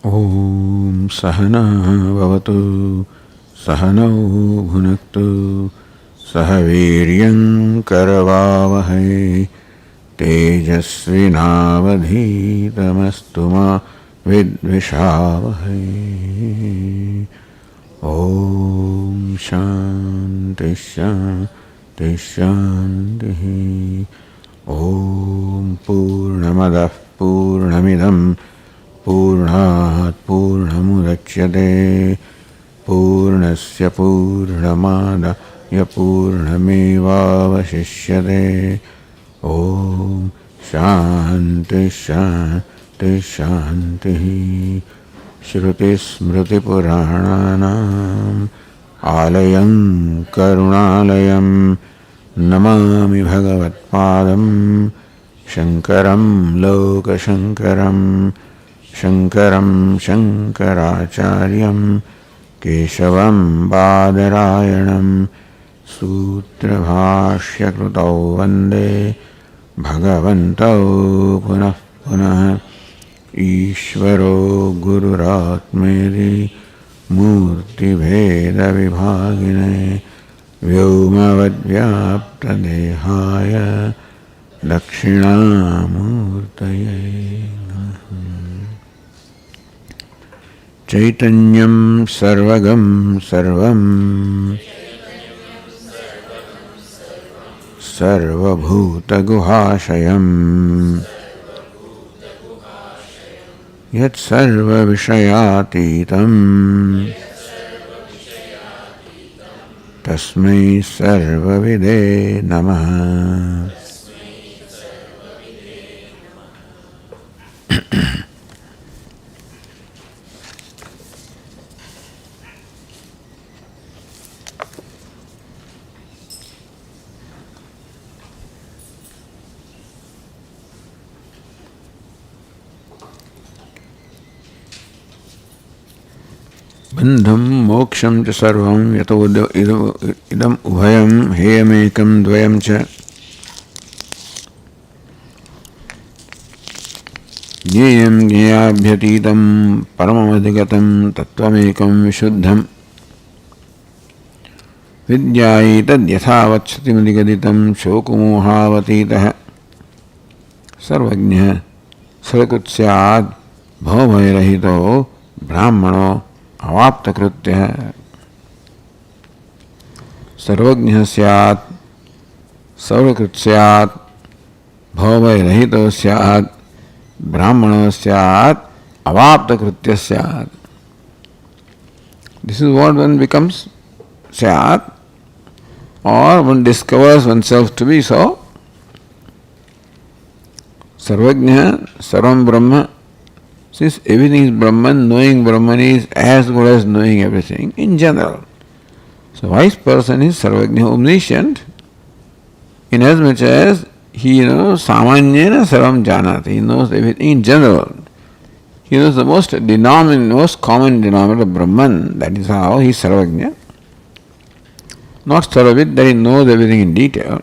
Om Sahana Bhavatu Sahanau Bhunaktu Sahaviryam Karavavahai Tejasvinavadhitamastu ma vidvishavahai. Om Shanti Shanti Shanti. Om Purnamadah Purnamidam Purnat Purnamudachyate Purnasya Purnamadaya Purnamevavashishyate. Om Shanti Shanti Shanti. Shruti Smriti Purananam Alayam Karunalayam Namami Bhagavatpadam Shankaram Loka Shankaram Shankaram Shankaracharyam Keshavam Badarayanam Sutra Bhashya Krutau Vande Bhagavantau Punah Punah. Ishvaro Gururatmeri Murti Veda Vibhagine Vyomavadvyapta Dehaya Dakshinamurtaye. Chaitanyam Sarvagam Sarvam Sarvabhuta Guhashayam Yat Sarva Vishayatitam Tasmai Sarva Vide Namaha. Bandham moksham cha sarvam yato idam ubhayam heyamekam dvayam cha jneyam jneyabhyatitam paramamadigatam tattvamekam vishuddham vidyayi tadyathavatsatimadigadhitam shokumohavatitah sarvajnah sarkutsyaad bhavabhayrahito brahmano अवाप्त कृत्य है. सर्वज्ञ स्यात् सर्वकृत स्यात् भवभय रहितो स्यात् ब्राह्मणो स्यात् अवाप्त कृत्य स्यात्. This is what one becomes स्यात्, or one discovers oneself to be so. सर्वज्ञ सर्वं ब्रह्म. Since everything is Brahman, knowing Brahman is as good as knowing everything in general. So wise person is Sarvajna, omniscient, inasmuch as he knows Samanyena Sarvam Janati, he knows everything in general. He knows the most common denominator of Brahman, that is how he is Sarvajna. Not Sarvavit, that he knows everything in detail.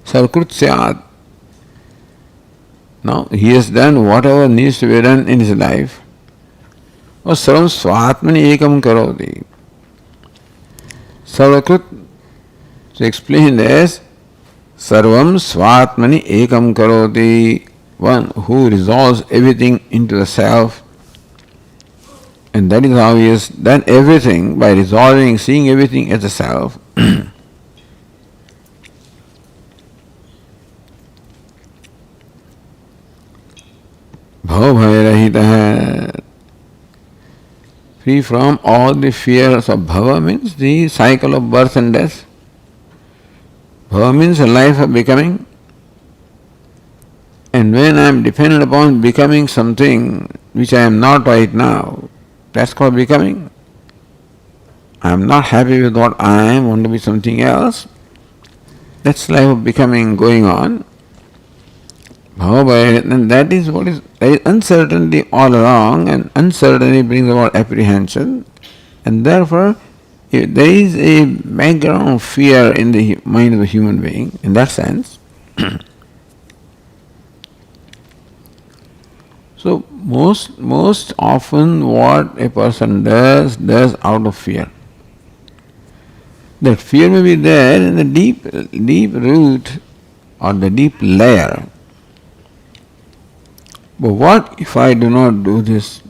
Sarkrut Syat. Now, he has done whatever needs to be done in his life. Or sarvam swatmani ekam karoti. Sarvakrut is explained as sarvam swatmani ekam karoti, one who resolves everything into the self. And that is how he has done everything, by resolving, seeing everything as a self. Bhava free from all the fears of bhava, means the cycle of birth and death. Bhava means a life of becoming. And when I am dependent upon becoming something which I am not right now, that's called becoming. I am not happy with what I am, want to be something else. That's life of becoming going on. And that is what is, there is uncertainty all along, and uncertainty brings about apprehension, and therefore there is a background of fear in the mind of a human being in that sense. So most often what a person does out of fear. That fear may be there in the deep root or the deep layer. But what if I do not do this?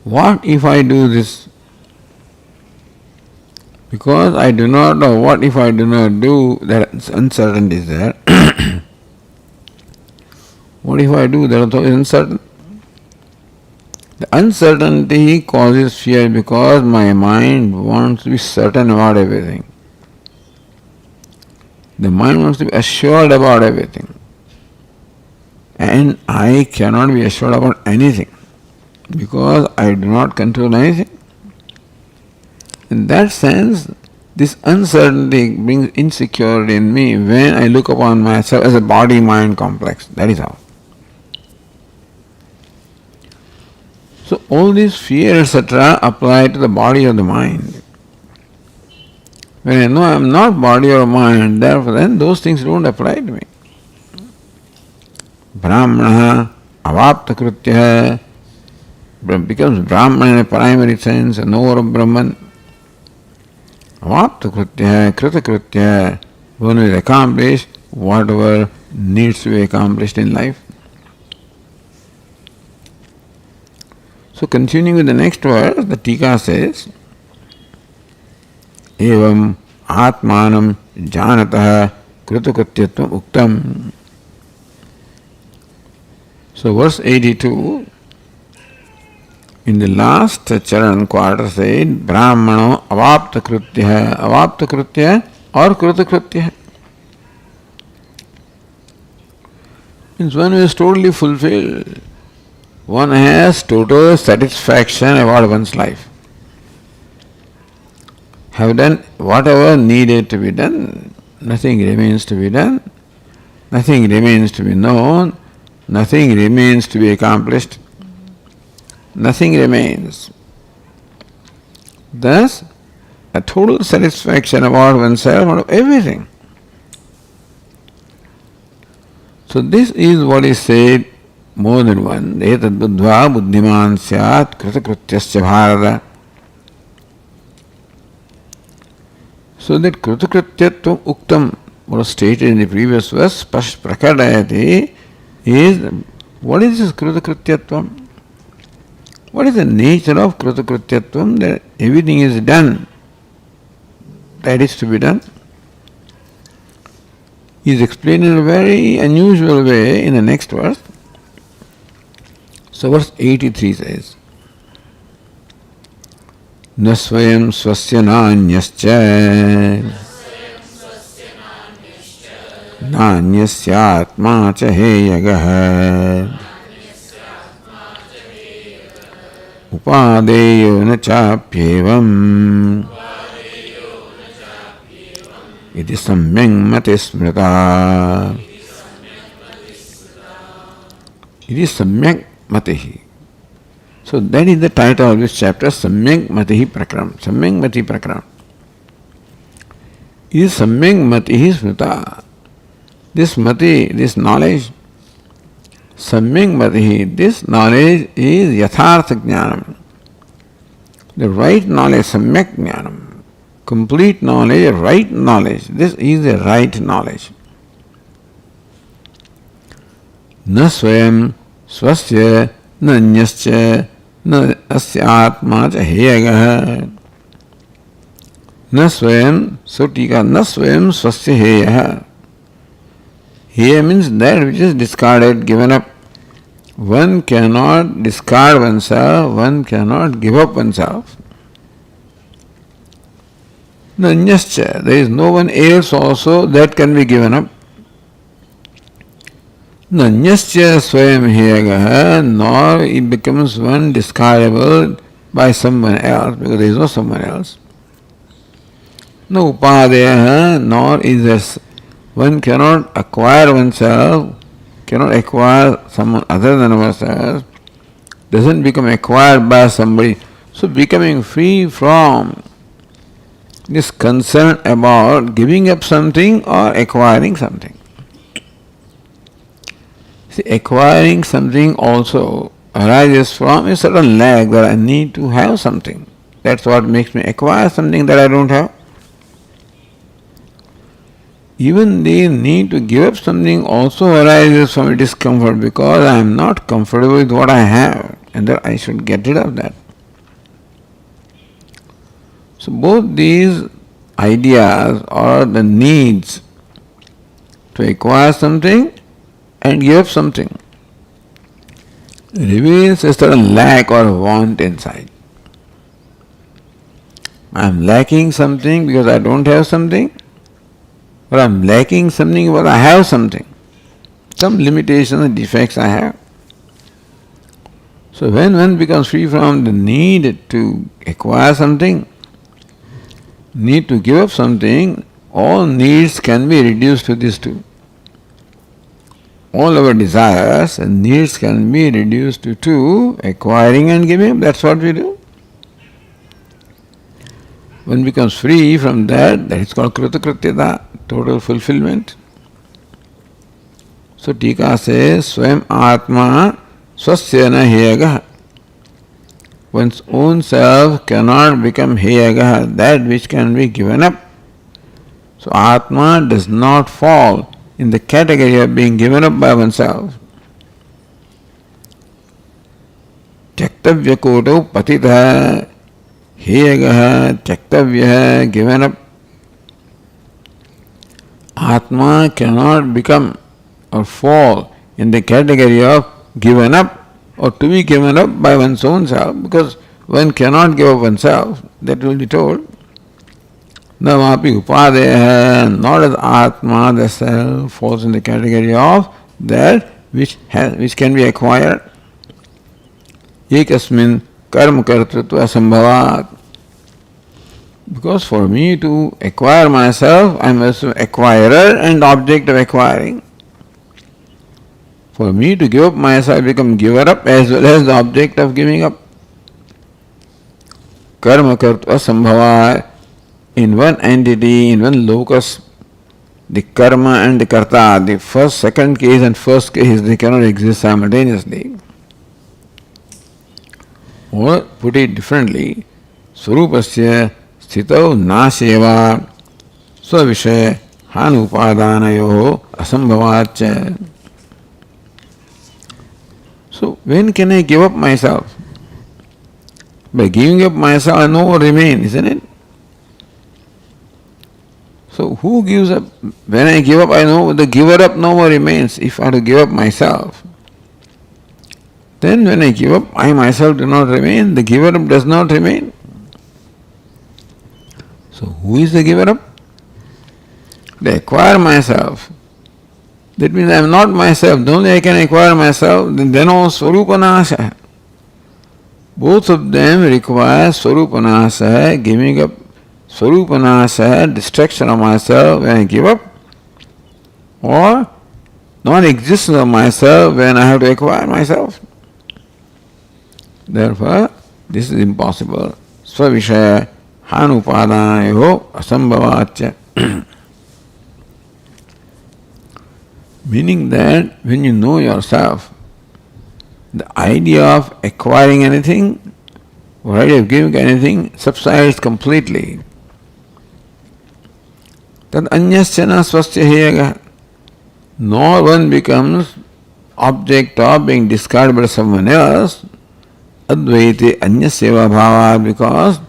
What if I do this? Because I do not know what if I do not do, that uncertainty is there. What if I do? That also is uncertain. The uncertainty causes fear because my mind wants to be certain about everything. The mind wants to be assured about everything. And I cannot be assured about anything because I do not control anything. In that sense, this uncertainty brings insecurity in me when I look upon myself as a body-mind complex. That is how. So all these fear, etc. apply to the body or the mind. When I know I am not body or mind, therefore then those things don't apply to me. Brahmana avapta krutya becomes Brahman in a primary sense, a knower of Brahman. Avapta krutya, krita krutya, one will accomplish whatever needs to be accomplished in life. So continuing with the next verse, the Tika says, Evam atmanam janatah kritakrityatvam uktam. So verse 82, in the last charan quarter said, Brahmano avapta krutya or kritakritya. Means one who is totally fulfilled. One has total satisfaction about one's life. Have done whatever needed to be done. Nothing remains to be done. Nothing remains to be known. Nothing remains to be accomplished. Nothing remains. Thus, a total satisfaction about oneself, about everything. So this is what is said more than one. Etad buddhva buddhiman syat kritakrityasya bharata. So that kritakrityatvam uktam, what was stated in the previous verse, prakadayati, is what is this kritakrityatvam? What is the nature of kritakrityatvam? That everything is done that is to be done. He is explained in a very unusual way in the next verse. So verse 83 says, Na swayam swasya nanyascha nanyasya atma cha heyagah upadeyo na chapyevam iti samyang mati smrita. Iti samyak matihi. So that is the title of this chapter, Samyak Matihi Prakram. Samyak Mati Prakram. It is Samyak Matihi Smrita. This Mati, this knowledge, Samyak Matihi, this knowledge is Yathartha Jnanam. The right knowledge, Samyak Jnanam. Complete knowledge, right knowledge. This is the right knowledge. Na swayam swasya nanyascha na asya atma cha heyagah. Na swayam, so tika, na swayam swasya heyagah. Heya means that which is discarded, given up. One cannot discard oneself, one cannot give up oneself. Nanyascha, there is no one else also that can be given up. Nanyascha swayam heyagah, nor it becomes one discardable by someone else, because there is no someone else. No upadeya, nor is there, one cannot acquire oneself, cannot acquire someone other than ourselves, doesn't become acquired by somebody. So becoming free from this concern about giving up something or acquiring something. See, acquiring something also arises from a certain lack that I need to have something. That's what makes me acquire something that I don't have. Even the need to give up something also arises from a discomfort because I am not comfortable with what I have and that I should get rid of that. So both these ideas or the needs to acquire something and give up something reveals a certain lack or want inside. I am lacking something because I don't have something, or I am lacking something because I have something. Some limitations and defects I have. So when one becomes free from the need to acquire something, need to give up something, all needs can be reduced to these two. All our desires and needs can be reduced to two, acquiring and giving. That's what we do. One becomes free from that is called kritakrityata, total fulfillment. So Tika says, Swam Atma Swasya na heyagah. One's own self cannot become heyagah, that which can be given up. So Atma does not fall in the category of being given up by oneself. Tyaktavya koto patitha heyagah tyaktavya, given up. Atma cannot become or fall in the category of given up or to be given up by one's own self, because one cannot give up oneself, that will be told. Namapi upadeha, not as Atma, the self, falls in the category of that which can be acquired. Ekasmin karma kartritva asambhavat. Because for me to acquire myself, I am also acquirer and object of acquiring. For me to give up myself, I become giver up as well as the object of giving up. Karma kartva asambhavat. In one entity, in one locus, the karma and the karta, the first, second case and first case, they cannot exist simultaneously. Or put it differently, Swarupasya sthitau nasheva swavishay hanupadanayo asambhavacha. So when can I give up myself? By giving up myself, I know what remains, isn't it? So who gives up? When I give up, I know the giver up no more remains. If I have to give up myself, then when I give up, I myself do not remain. The giver up does not remain. So who is the giver up? To acquire myself. That means I am not myself. The only I can acquire myself, then all swarupanasa. Both of them require swarupanasa, giving up Swarupanasa, destruction of myself when I give up, or non-existence of myself when I have to acquire myself. Therefore, this is impossible. Svavishaya hanupadanayo asambhavacha. Meaning that when you know yourself, the idea of acquiring anything, or idea of giving anything subsides completely. Tad anyasya na swasya heyagah. Nor one becomes object of being discarded by someone else. Advaite anyasya bhava, because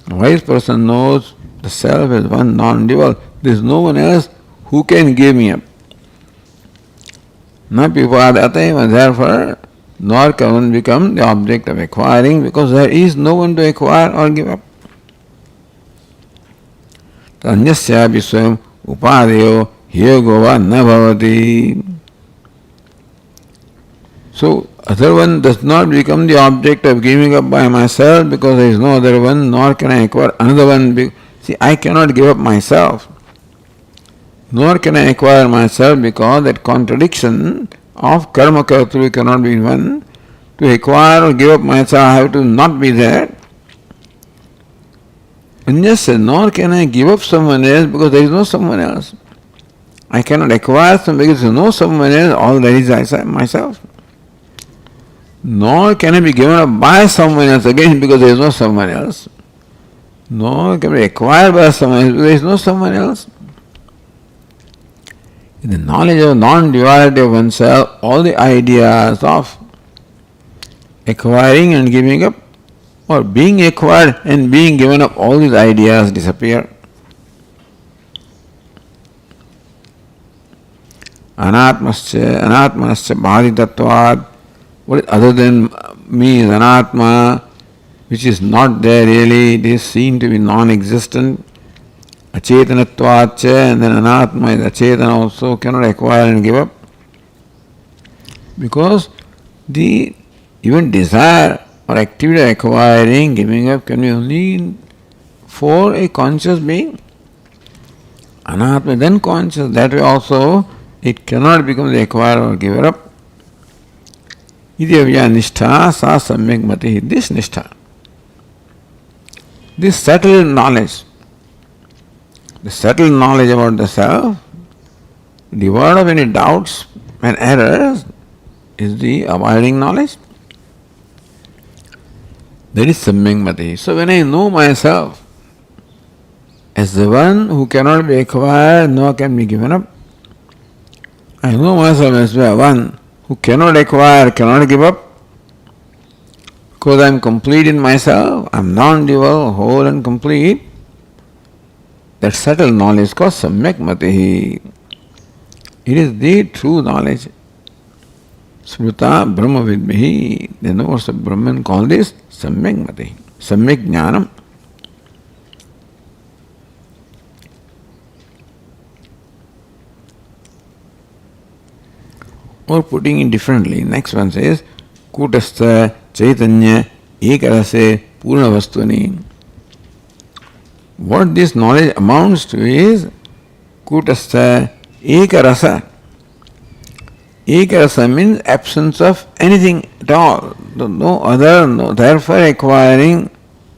a wise person knows the self is one non-dual. There is no one else who can give me up. Na pipadate, therefore, nor can one become the object of acquiring, because there is no one to acquire or give up. Anyasyapi swam upadeyo hyogova na bhavati. So, other one does not become the object of giving up by myself because there is no other one, nor can I acquire another one. See, I cannot give up myself, nor can I acquire myself, because that contradiction of karma kartru cannot be one. To acquire or give up myself, I have to not be there. And yes, nor can I give up someone else because there is no someone else. I cannot acquire something because there is no someone else, all that is I myself. Nor can I be given up by someone else again because there is no someone else. Nor can be acquired by someone else because there is no someone else. In the knowledge of non-duality of oneself, all the ideas of acquiring and giving up, or being acquired and being given up, all these ideas disappear. Anatmanascha bhaditatvad. What is other than me is anatma, which is not there really, it is seen to be non-existent. Acetanatvacha, and then anatma is achetana also, cannot acquire and give up. Because the even desire or activity of acquiring, giving up can be only for a conscious being. Anatma then conscious, that way also it cannot become the acquirer or giver up. Idevya nishtha sa samyak mati. This nishtha, this settled knowledge, the settled knowledge about the self, devoid of any doubts and errors, is the abiding knowledge. That is samyak mati. So when I know myself as the one who cannot be acquired nor can be given up, I know myself as the one who cannot acquire, cannot give up, because I am complete in myself, I am non-dual, whole and complete. That settled knowledge is called samyak mati. It is the true knowledge. Smruta Brahma Vidmihi. The knowers of Brahman call this samyak mati, samyak jnanam. Or putting it differently, next one says, Kutastha Chaitanya Ekarase Purnavastvani. What this knowledge amounts to is Kutastha Ekarasa. Ekarasa means absence of anything at all. No other, no, therefore acquiring,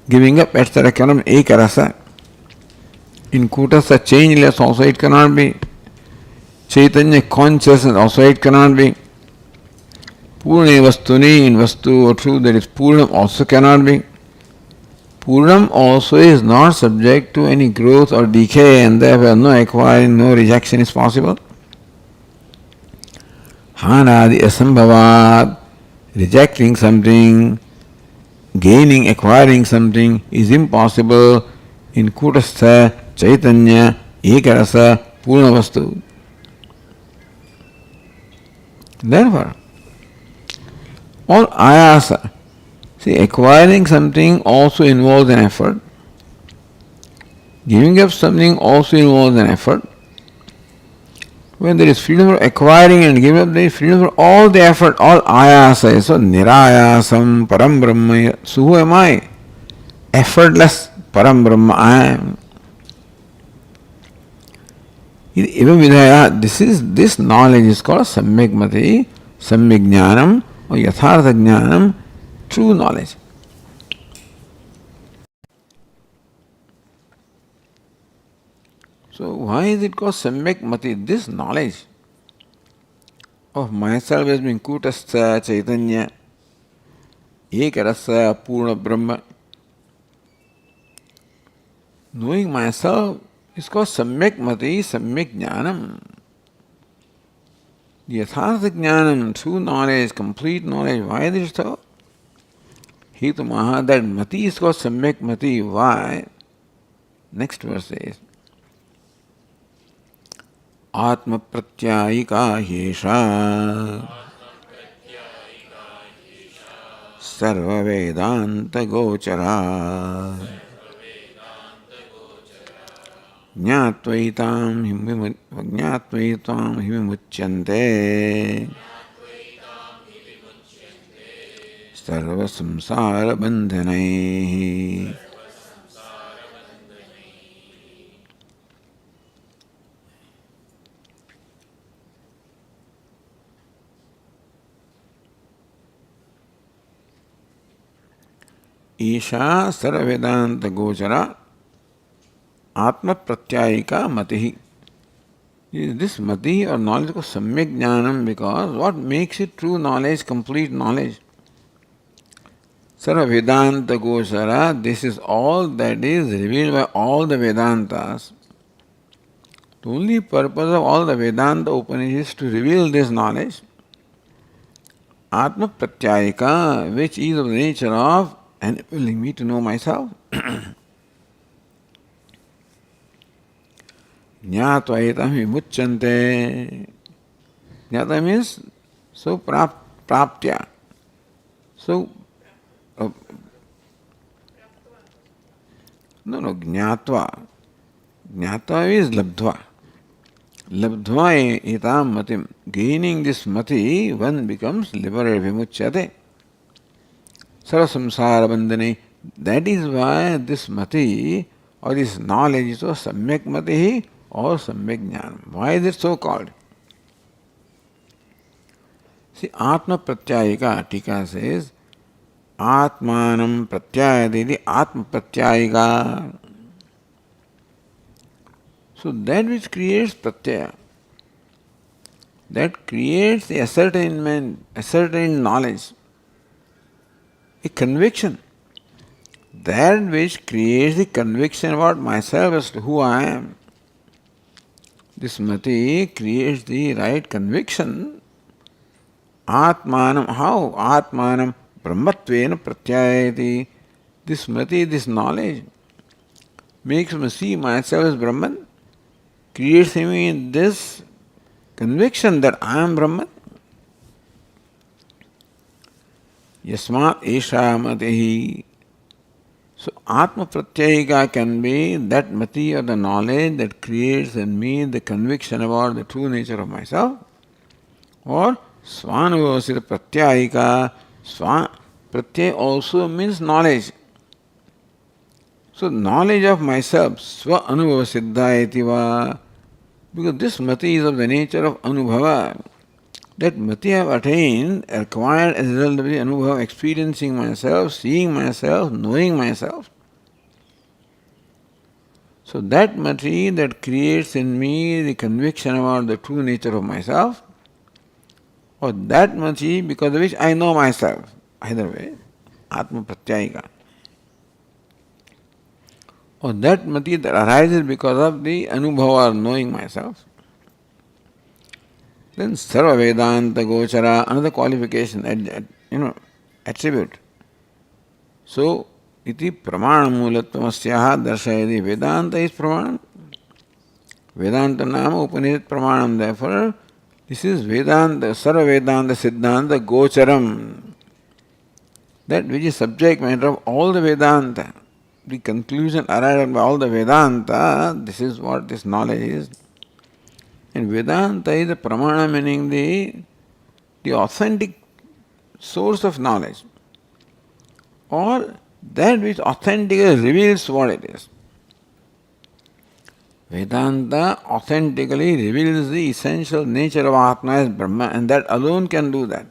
giving up, etc. cannot be Ekarasa. In Kutastha changeless also it cannot be. Chaitanya consciousness also it cannot be. Purne vastuni, in vastu or truth that is Purnam also cannot be. Purnam also is not subject to any growth or decay, and therefore no acquiring, no rejection is possible. Hanadi asambhavat, rejecting something, gaining, acquiring something is impossible in Kutastha Chaitanya Ekarasa Purna Vastu. Therefore, all ayasa, see, acquiring something also involves an effort. Giving up something also involves an effort. When there is freedom for acquiring and giving up, there is freedom for all the effort, all ayasa. So, nirayasam param brahma. So, who am I? Effortless param brahma I am. Even vidhaya, this knowledge is called samyak mati, samyak jnanam, or yathartha jnanam, true knowledge. So why is it called samyak mati? This knowledge of myself as being kutastha chaitanya, ekarasa purna brahma. Knowing myself is called samyak mati, samyak jnanam. Yathartha jnanam, true knowledge, complete knowledge. Why is it so? Hitamaha, that mati is called samyak mati. Why? Next verse says, Atma pratyayika yesha sarva vedanta gochara jñātvaitam hivimuchyante sarva samsara bandhanaihi. Isha sarva vedanta gochara Atma pratyayika matihi. Is this mati or knowledge ko samyak jnanam, because what makes it true knowledge, complete knowledge? Sarva Vedanta Gochara, this is all that is revealed by all the Vedantas. The only purpose of all the Vedanta Upanishads is to reveal this knowledge. Atma Pratyayika, which is of the nature of enabling me to know myself. Jnatva etam vimuchyante. Jnata means so praptya. So, Jnatva. Jnatva is labdhva. Labdhva etam matim. Gaining this mati, one becomes liberated, vimuchyate. Sarasamsara bandhane. That is why this mati or this knowledge is so samyak mati or samyak jnanam. Why is it so called? See, Atma Pratyayika, Tika says, Atmanam Pratyayadidi Atma Pratyayika. So that which creates Pratyaya, that creates a ascertainment, a certain knowledge, a conviction. That which creates the conviction about myself as to who I am. This mati creates the right conviction. Atmanam, how? Atmanam brahmatvena pratyayati. This mati, this knowledge, makes me see myself as Brahman, creates in me this conviction that I am Brahman. Yasmat esha matihi. So Atma Pratyayika can be that mati or the knowledge that creates in me the conviction about the true nature of myself, or Svanuvasita Pratyayika. Pratyay also means knowledge. So knowledge of myself, Sva Anubhava Siddha Etiva, because this mati is of the nature of Anubhava. That mati I have attained, acquired as a result of the Anubhava, experiencing myself, seeing myself, knowing myself. So that mati that creates in me the conviction about the true nature of myself, or that mati because of which I know myself. Either way, Atma Pratyayika. Or that mati that arises because of the Anubhava or knowing myself. Then Sarva Vedanta Gochara, another qualification, attribute. So, iti pramana mulatvamasyaha darshayati. Vedanta is pramana. Vedanta nama Upanishad pramanam. Therefore, this is Vedanta, Sarva Vedanta Siddhanta Gocharam. That which is subject matter of all the Vedanta. The conclusion arrived by all the Vedanta, this is what this knowledge is. And Vedanta is the pramana, meaning the authentic source of knowledge, or that which authentically reveals what it is. Vedanta authentically reveals the essential nature of Atma as Brahma, and that alone can do that.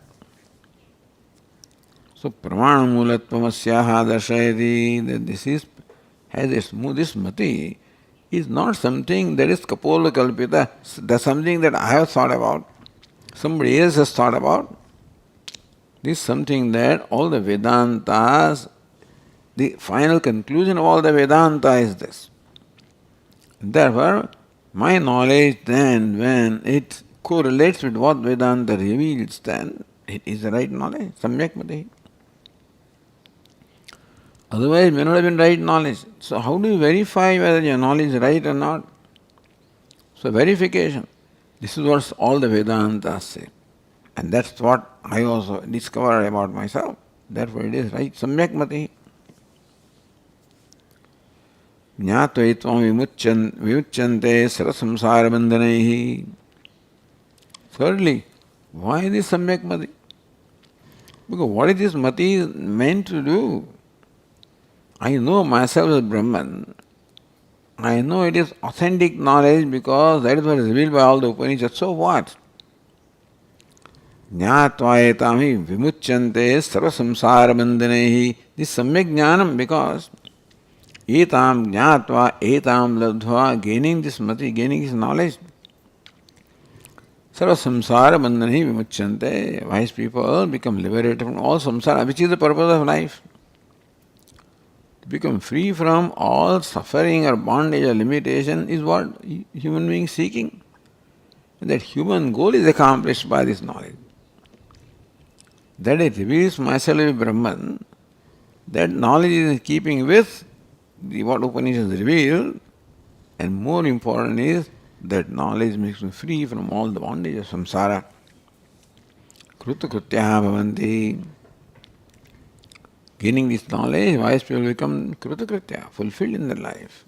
So, pramana mulatvamasyaha darshayati, that this is, has this mati, is not something that is kapola kalpita, that's something that I have thought about, somebody else has thought about. This is something that all the Vedantas, the final conclusion of all the Vedanta is this. Therefore, my knowledge then, when it correlates with what Vedanta reveals, then it is the right knowledge, samyak mati. Otherwise, it may not have been right knowledge. So, how do you verify whether your knowledge is right or not? So, verification. This is what all the Vedantas say. And that's what I also discovered about myself. Therefore, it is right. Samyak mati. Jnatvaitvam vimuchyante sarasamsara bandhanaihi. Thirdly, why this samyak mati? Because what is this mati meant to do? I know myself as Brahman. I know it is authentic knowledge because that is what is revealed by all the Upanishads. So what? Jnatva etam hi vimuchyante sarva samsara bandhanehi. This samyak jnanam, because etam jnatva etam labdhva, gaining this mati, gaining this knowledge. Sarva samsara bandhani vimuchyante. Wise people become liberated from all samsara, which is the purpose of life. To become free from all suffering or bondage or limitation is what human beings seeking. And that human goal is accomplished by this knowledge. That it reveals myself as Brahman, that knowledge is in keeping with what Upanishads reveal, and more important is that knowledge makes me free from all the bondage of samsara. Kruta krutyaha bhavanti. Gaining this knowledge, wise people become kruta krutya, fulfilled in their life.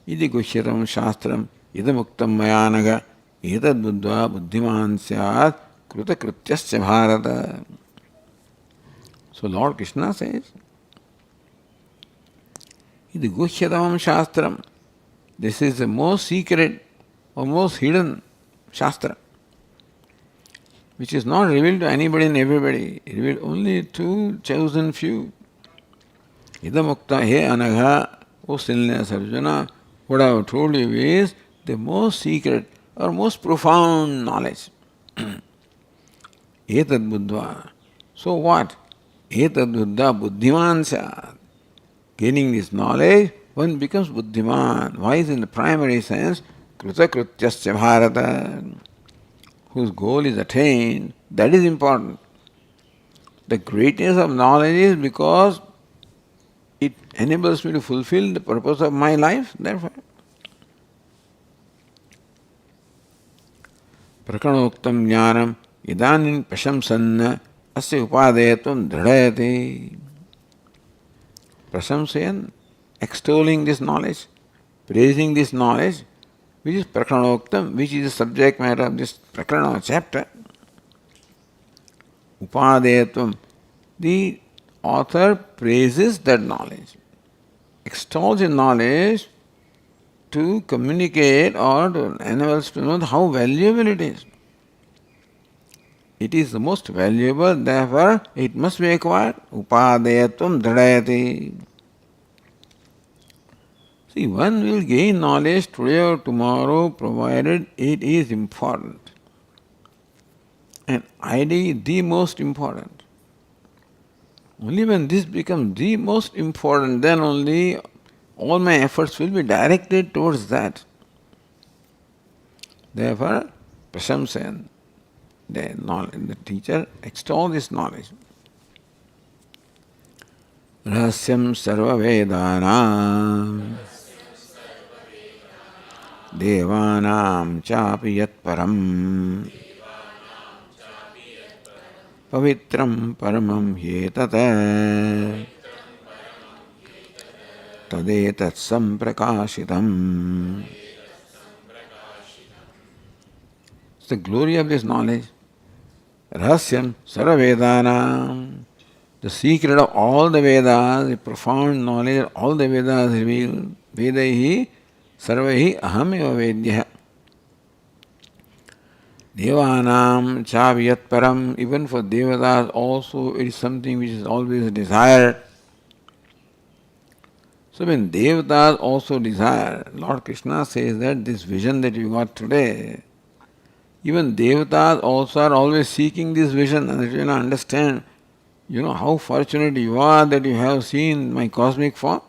Idi gushyatam shastram idamuktam mayanaga etad buddha buddhiman syat kruta krutyasya bharata. So Lord Krishna says, Idi gushyatam shastram. This is the most secret or most hidden Shastra, which is not revealed to anybody and everybody, revealed only to chosen few. Idamukta he anagha, O sinless Arjuna, what I have told you is the most secret or most profound knowledge. Etad buddha. So what? Etad buddha buddhiman syat. Gaining this knowledge, one becomes buddhiman. Wise in the primary sense, kruta krutyasya bharata, whose goal is attained. That is important. The greatness of knowledge is because it enables me to fulfill the purpose of my life, therefore. Prakanoktam jnanam idanin prashamsanna asya upadayatvam dridayate. Prasamsayan, extolling this knowledge, praising this knowledge, which is Prakranoktam, which is the subject matter of this Prakarana chapter. Upadayatvam, the author praises that knowledge, extols the knowledge to communicate or to enable us to know how valuable it is. It is the most valuable, therefore it must be acquired. Upadayatvam dridayate. See, one will gain knowledge today or tomorrow provided it is important. And ideally the most important. Only when this becomes the most important, then only all my efforts will be directed towards that. Therefore, Prasamsayan, the teacher, extols this knowledge. Rahasyam sarva vedanam devanam chapi yat param pavitram paramam hyetata tadetat samprakashitam. It's the glory of this knowledge. Rahasyam sarva vedanam, the secret of all the Vedas, the profound knowledge of all the Vedas revealed. Vedaihi sarvaihi ahameva vedya. Devanam chavyat param, even for Devatas also it is something which is always desired. So when Devatas also desire, Lord Krishna says that this vision that you got today, even Devatas also are always seeking this vision, and if you understand, how fortunate you are that you have seen my cosmic form.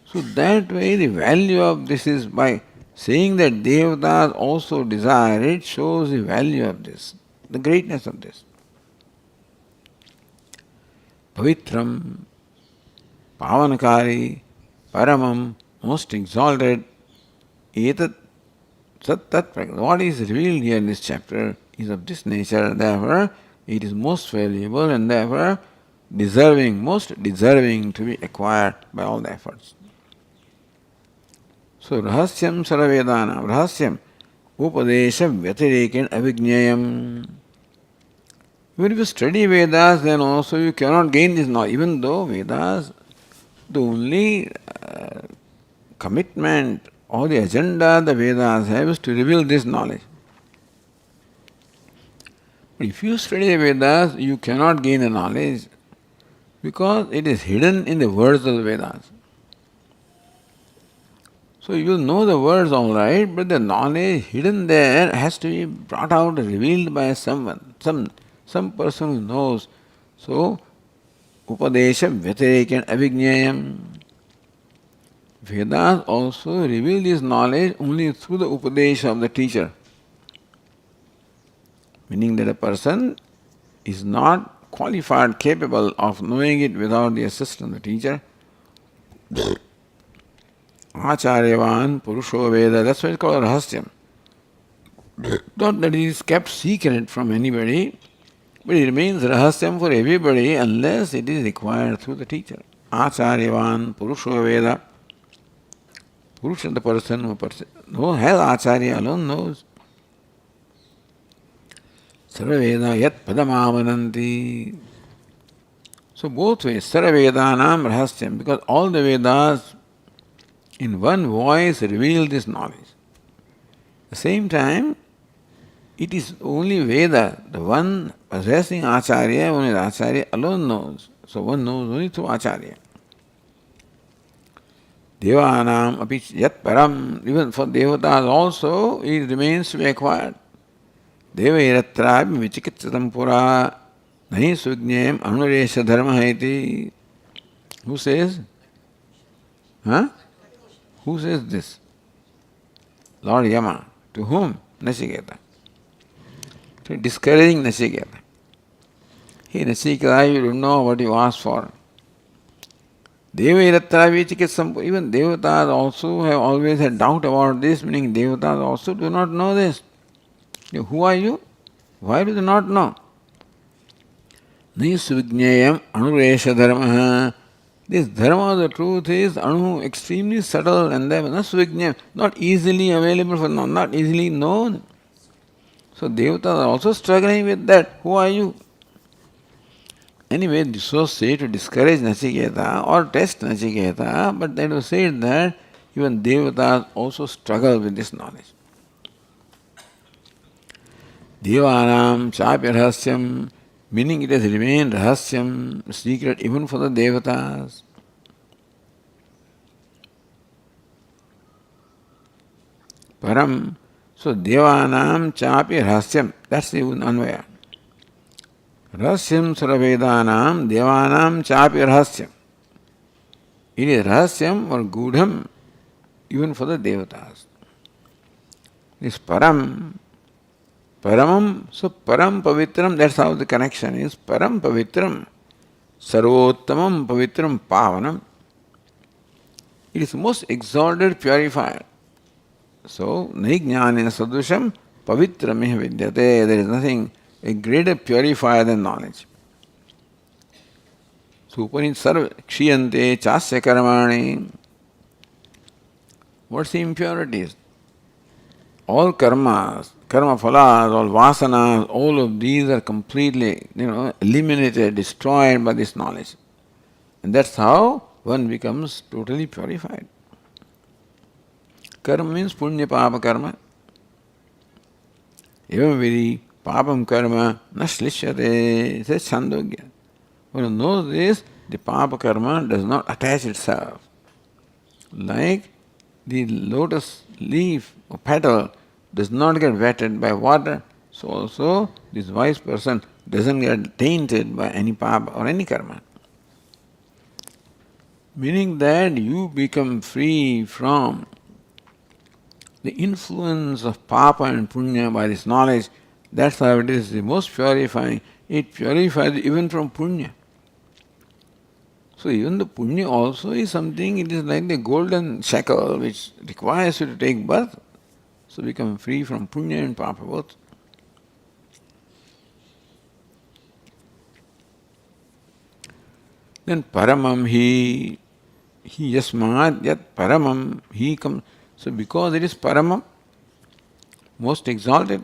So that way the value of this is by saying that Devatas also desire, it shows the value of this, the greatness of this. Pavitram, Pavanakari, Paramam, most exalted, Etat Sat Tat. What is revealed here in this chapter is of this nature, therefore it is most valuable and therefore most deserving to be acquired by all the efforts. So rahasyam saravedana, rahasyam upadesha vyatirekin avijnayam. Even if you study Vedas, then also you cannot gain this knowledge, even though Vedas, the only commitment or the agenda the Vedas have is to reveal this knowledge. But if you study the Vedas, you cannot gain the knowledge because it is hidden in the words of the Vedas. So you will know the words all right, but the knowledge hidden there has to be brought out, revealed by someone, some person who knows. So, Upadesha Vyatirekan Avijnayam. Vedas also reveal this knowledge only through the Upadesha of the teacher. Meaning that a person is not qualified, capable of knowing it without the assistance of the teacher. Acharyavan Purusho Veda, that's why it's called Rahasyam. Not that it is kept secret from anybody, but it remains Rahasyam for everybody unless it is required through the teacher. Acharyavan Purusho Veda. Purusha, the person who has Acharya alone knows. Sarvaveda yat padamavananti. So both ways, Sarvavedanam Rahasyam, because all the Vedas in one voice reveal this knowledge. At the same time, it is only Veda, the one possessing Acharya, only the Acharya alone knows. So one knows only through Acharya. Devanam api yat param, even for devatas also, it remains to be acquired. Devairatrabi vichikitsatam pura nahi sujñayam anuresha dharma haiti. Who says? Huh? Who says this? Lord Yama. To whom? Nachiketa. So discouraging Nachiketa. Hey Nachiketa, you don't know what you asked for. Even devatas also have always had doubt about this, meaning devatas also do not know this. Who are you? Why do they not know? Nisvijñayam anuresha dharma. This dharma of the truth is extremely subtle and not easily available for not easily known. So devatas are also struggling with that. Who are you? Anyway, this was said to discourage Nachiketa or test Nachiketa, but it was said that even devatas also struggle with this knowledge. Devanam Chap Rahasyam, meaning it has remained Rahasyam, secret even for the devatas. Param, so Devanam Chapi Rahasyam, that's the Anvaya. Rahasyam Saravedanam Devanam Chapi Rahasyam. It is Rahasyam or Gudham even for the devatas. This Param, Paramam, so Param Pavitram, that's how the connection is. Param Pavitram, Sarvottamam Pavitram Pavanam. It is most exalted, purified. So, Nijnanena Sadusham Pavitramih Vidyate. There is nothing a greater purifier than knowledge. So, Upanit Sarva Kshiyante Chasya Karmani. What's the impurities? All karmas, karma phalas, all vasanas, all of these are completely, eliminated, destroyed by this knowledge. And that's how one becomes totally purified. Karma means punya papa karma. Evam vidi papam karma nashlishyate, says Chandogya. When one knows this, the papa karma does not attach itself. Like the lotus leaf or petal does not get wetted by water, so also this wise person doesn't get tainted by any papa or any karma. Meaning that you become free from the influence of papa and punya by this knowledge. That's how it is the most purifying. It purifies even from punya. So even the punya also is something, it is like the golden shackle which requires you to take birth. So become free from punya and papa both. Then paramam he yasmat yat paramam he comes. So because it is paramam, most exalted,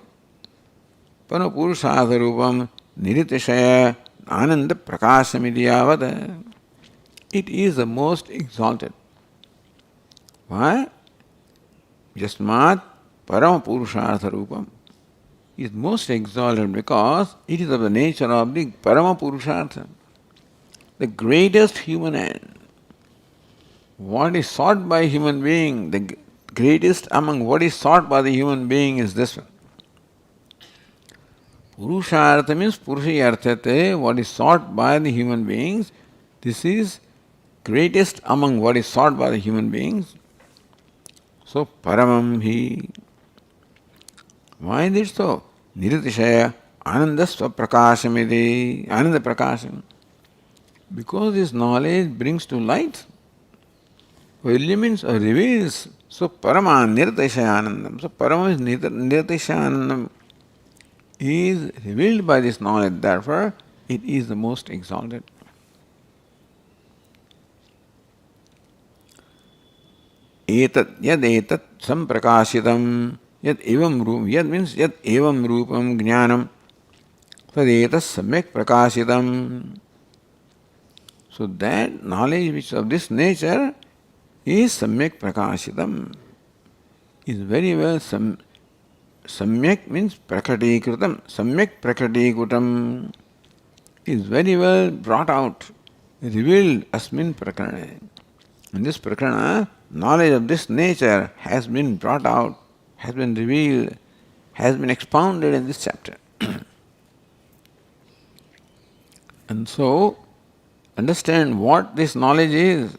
Parapurushadharupam niritishaya ananda prakasamidiyavada. It is the most exalted. Why? Yasmat Parama Purushartha is most exalted because it is of the nature of the Parama Purushartha, the greatest human end. What is sought by human being, the greatest among what is sought by the human being is this one. Purushartha means Purushayarthate, what is sought by the human beings. This is greatest among what is sought by the human beings. So, Paramam Hi. Why is it so? Niritishaya Anandasva Prakashamidi, Ananda Prakasham. Because this knowledge brings to light, or illumines or reveals. So, Parama Niritishaya Anandam. So, Parama is Niritishaya Anandam. Is revealed by this knowledge, therefore, it is the most exalted. Etat yad etat samprakashitam yad evam roopam. Yad means yad evam roopam jnanam. Tad etas samyak prakashitam. So that knowledge which of this nature is samyak prakashitam. Is very well samyak means prakatikritam. Samyak prakatikritam is very well brought out, revealed asmin prakarana. In this prakarana, knowledge of this nature has been brought out, has been revealed, has been expounded in this chapter. And so, understand what this knowledge is.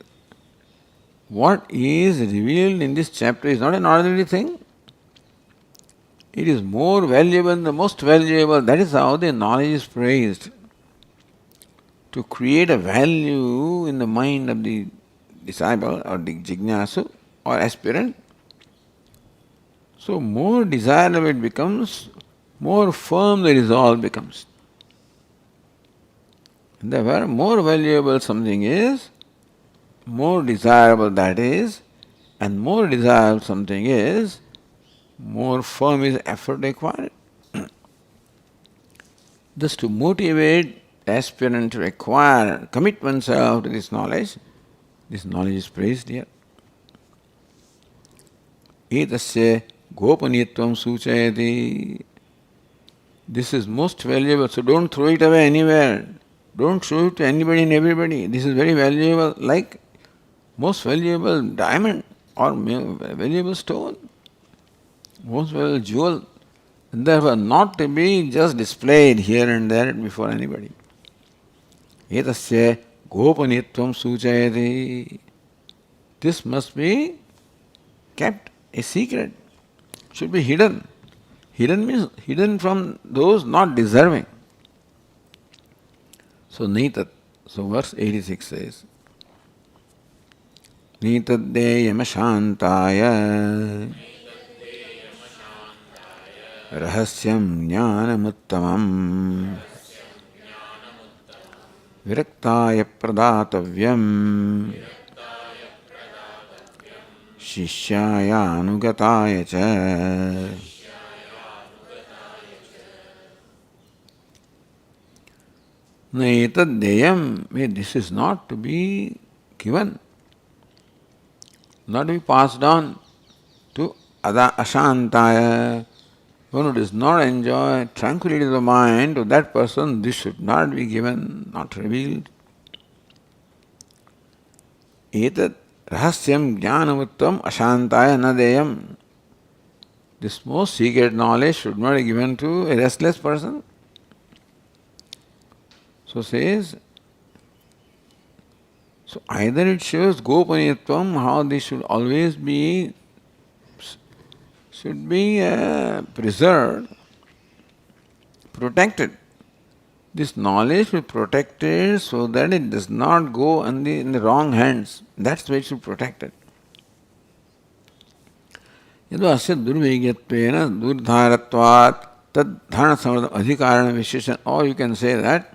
What is revealed in this chapter is not an ordinary thing. It is more valuable, the most valuable. That is how the knowledge is praised. To create a value in the mind of the disciple or the jignasu or aspirant. So more desirable it becomes, more firm the resolve becomes. And therefore, more valuable something is, more desirable that is, and more desirable something is, more firm is effort required. Thus to motivate the aspirant to acquire, commit oneself to this knowledge is praised here. Etasya gopaniyatvam suchayati. This is most valuable, so don't throw it away anywhere. Don't show it to anybody and everybody. This is very valuable, like most valuable diamond or valuable stone, most valuable jewel. And therefore not to be just displayed here and there before anybody. Etasya gopaniyatvam suchayati. This must be kept a secret, should be hidden. Hidden means hidden from those not deserving. So Nitat, so verse 86 says, Nitaddeyam shantaya rahasyam jnanamuttamam viraktaya pradatavyam shishyaya anugataya cha. Naitaddeyam, this is not to be given, not to be passed on to ashantaya. One who does not enjoy tranquility of the mind, to that person this should not be given, not revealed. Etat rahasyam jnanamuttam ashantaya nadeyam. This most secret knowledge should not be given to a restless person. So says, so either it shows gopaniyatvam, how this should always be, preserved, protected. This knowledge should be protected so that it does not go in the wrong hands. That's why it should be protected. Yadu asya durvigyattvena durdharatvat tad dharana samadha adhikarana visheshan. Or you can say that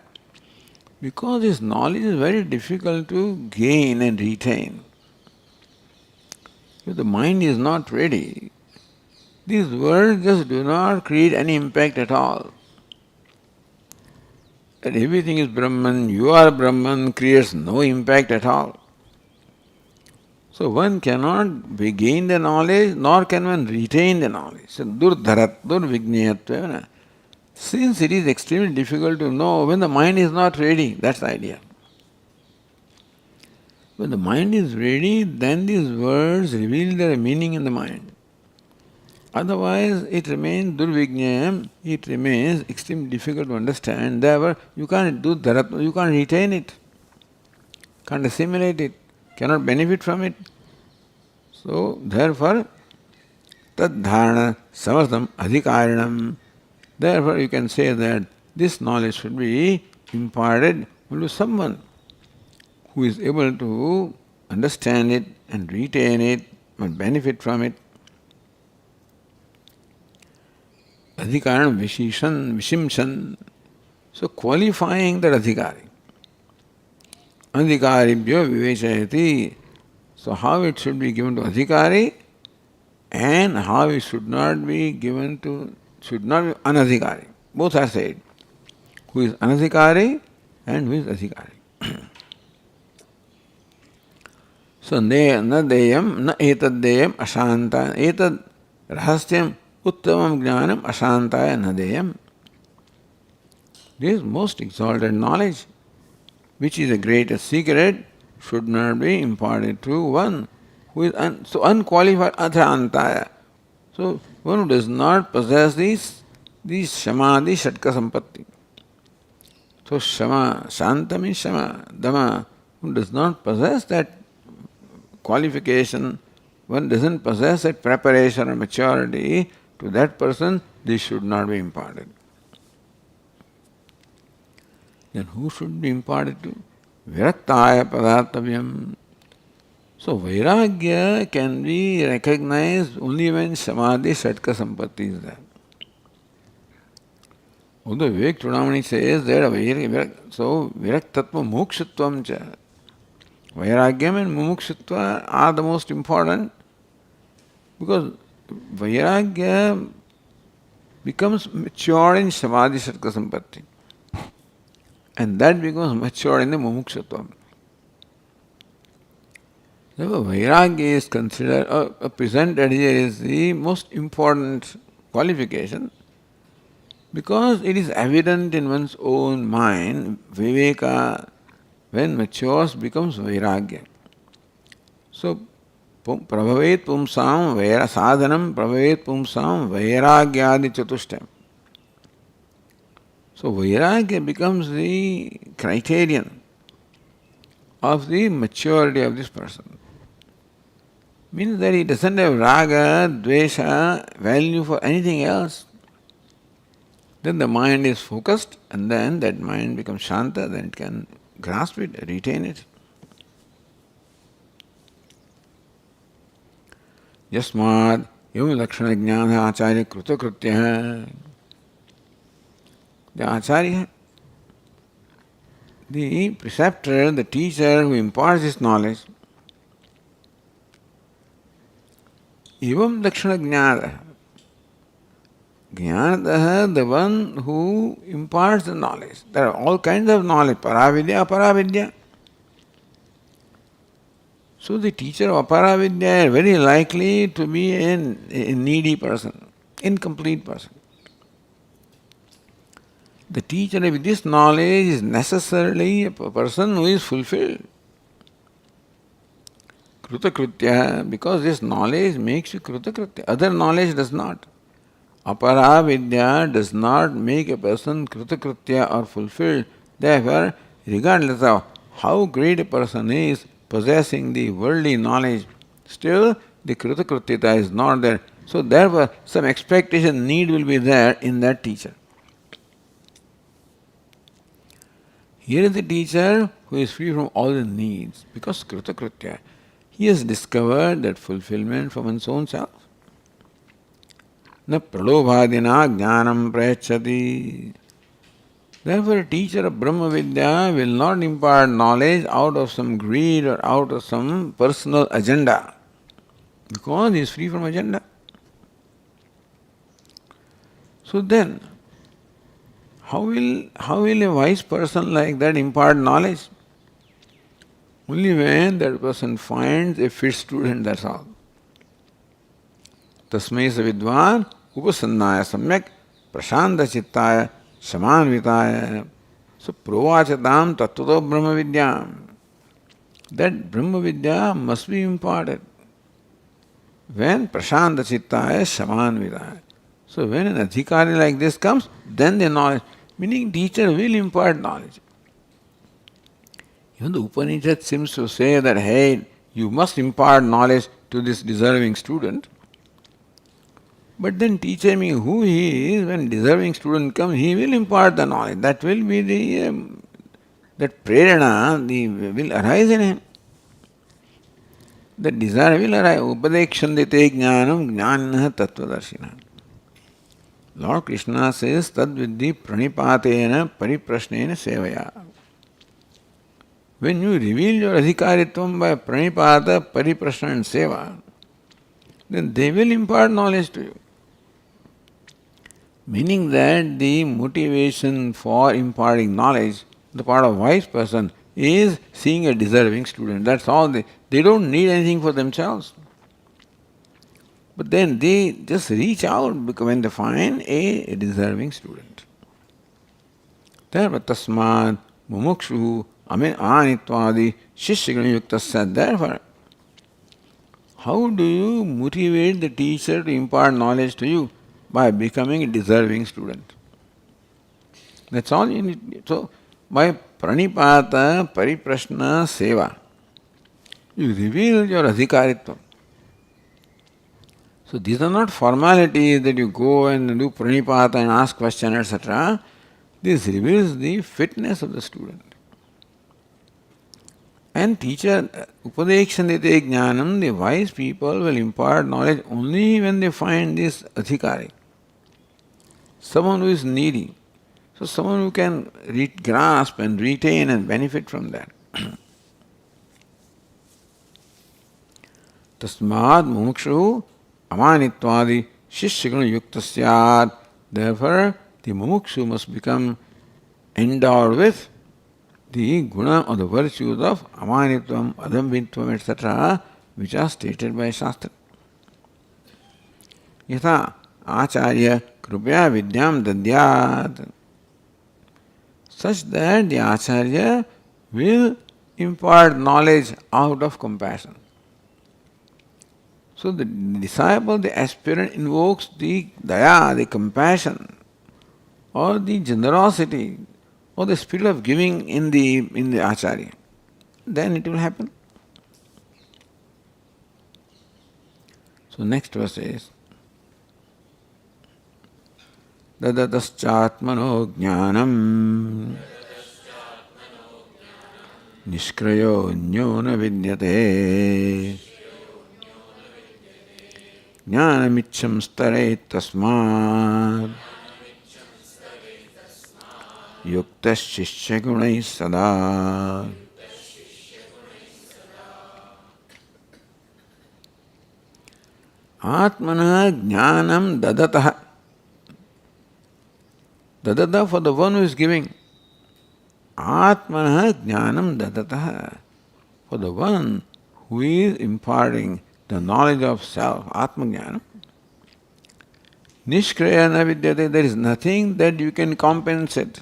because this knowledge is very difficult to gain and retain. If the mind is not ready, these words just do not create any impact at all. That everything is Brahman, you are Brahman, creates no impact at all. So one cannot gain the knowledge, nor can one retain the knowledge. So durdharat, durvignayatvena. Since it is extremely difficult to know when the mind is not ready, that's the idea. When the mind is ready, then these words reveal their meaning in the mind. Otherwise, it remains durvijnayam, it remains extremely difficult to understand. Therefore, you can't do dharatma, you can't retain it, can't assimilate it, cannot benefit from it. So, therefore, tad dharana samartham adhikarinam. Therefore, you can say that this knowledge should be imparted to someone who is able to understand it and retain it and benefit from it. Adhikaran vishishan, vishimshan. So qualifying that adhikari. Adhikaribhyo vivechayati. So how it should be given to adhikari and how it should not be given to, should not be anadhikari. Both are said. Who is anadhikari and who is adhikari. So na deyam, na etad deyam, ashanta, etad rahastyam, uttamam jnanam, ashantaya na deyam. This most exalted knowledge, which is the greatest secret, should not be imparted to one who is so unqualified, ashantaya. So one who does not possess these shamadhi shatka sampatti. So shama, shanta means shama, dama, who does not possess that qualification, one doesn't possess that preparation or maturity, to that person this should not be imparted. Then who should be imparted to? Viraktaya padarthavyam. So vairagya can be recognized only when samadhi shatka sampatti is there. Although Vivek Chudamani says that so viraktatva mokshatvam cha. Vairagyam and mumukshutva are the most important because vairagya becomes mature in samadhi shatka sampatti and that becomes mature in the mumukshutva. Therefore, vairagya is considered, presented here is the most important qualification because it is evident in one's own mind, viveka, when matures, becomes vairagya. So, prabhavet pumsam vaira sadhanam prabhavet pumsam vairagyadi chatushtam. So, vairagya becomes the criterion of the maturity of this person. Means that he doesn't have raga, dvesha, value for anything else. Then the mind is focused and then that mind becomes shanta, then it can grasp it, retain it. Yasmad yom lakshana jnana acharya kruta krutya. The acharya, the preceptor, the teacher who imparts this knowledge, evam lakshana jnana. Jnanadaha, the one who imparts the knowledge. There are all kinds of knowledge, paravidya, aparavidya. So the teacher of aparavidya is very likely to be a needy person, incomplete person. The teacher with this knowledge is necessarily a person who is fulfilled. Krutakritya, because this knowledge makes you krutakritya. Other knowledge does not. Aparavidya does not make a person krutakritya or fulfilled. Therefore, regardless of how great a person is possessing the worldly knowledge, still the krutakrityata is not there. So therefore, some expectation, need will be there in that teacher. Here is the teacher who is free from all the needs, because krutakritya, he has discovered that fulfillment for one's own self. Na pralobhadina jnanam prayachati. Therefore, a teacher of Brahma Vidya will not impart knowledge out of some greed or out of some personal agenda, because he is free from agenda. So then, how will a wise person like that impart knowledge? Only when that person finds a fit student, that's all. Tasmai sa vidvan upasannaya samyak prashanta chittaya samanvitaya. So provachatam tattvato brahma vidyam. that Brahma Vidya must be imparted. When Prashanta Chittaya Shamanvidaya. So when an adhikari like this comes, then the knowledge, meaning teacher will impart knowledge. Even the Upanishad seems to say that, hey, you must impart knowledge to this deserving student. But then teacher me who he is, when deserving student comes, he will impart the knowledge. That will be that prerana, will arise in him. The desire will arise. Upadeshshandite jnanam jnanah tattvadarshina. Lord Krishna says, tad viddhi pranipatena pariprashnena sevaya. When you reveal your adhikaritvam by pranipata, pariprashna and seva, then they will impart knowledge to you. Meaning that the motivation for imparting knowledge, the part of wise person, is seeing a deserving student. That's all. They don't need anything for themselves. But then they just reach out when they find a deserving student. Therefore, tasmad mumukshu anitvadi shishyagrana yuktasya. Therefore, how do you motivate the teacher to impart knowledge to you? By becoming a deserving student. That's all you need. So, by pranipata, pariprashna, seva, you reveal your adhikaritva. So, these are not formalities that you go and do pranipata and ask questions, etc. This reveals the fitness of the student. And teacher, upadeshshandite jnanam, the wise people will impart knowledge only when they find this adhikari. Someone who is needy. So someone who can grasp and retain and benefit from that. Tasmad mumukshu amanitvadi shishyaguna yukta syat. Therefore, the mumukshu must become endowed with the guna or the virtues of amanitvam, adambhitvam, etc., which are stated by Shastra. Yatha acharya krupya vidyam dadyat. Such that the acharya will impart knowledge out of compassion. So the disciple, the aspirant, invokes the daya, the compassion, or the generosity, or the spirit of giving in the acharya. Then it will happen. So next verse is Dadataschatmano jnanam nishkrayo nyona vidyate jnanamicham stare tasmad yuktas shishyagunai sada. Atmana jnanam dadataha. Dadata for the one who is giving. Atmana jnanam dadataha. For the one who is imparting the knowledge of self. Atmajnana. Nishkraya na vidyate. There is nothing that you can compensate.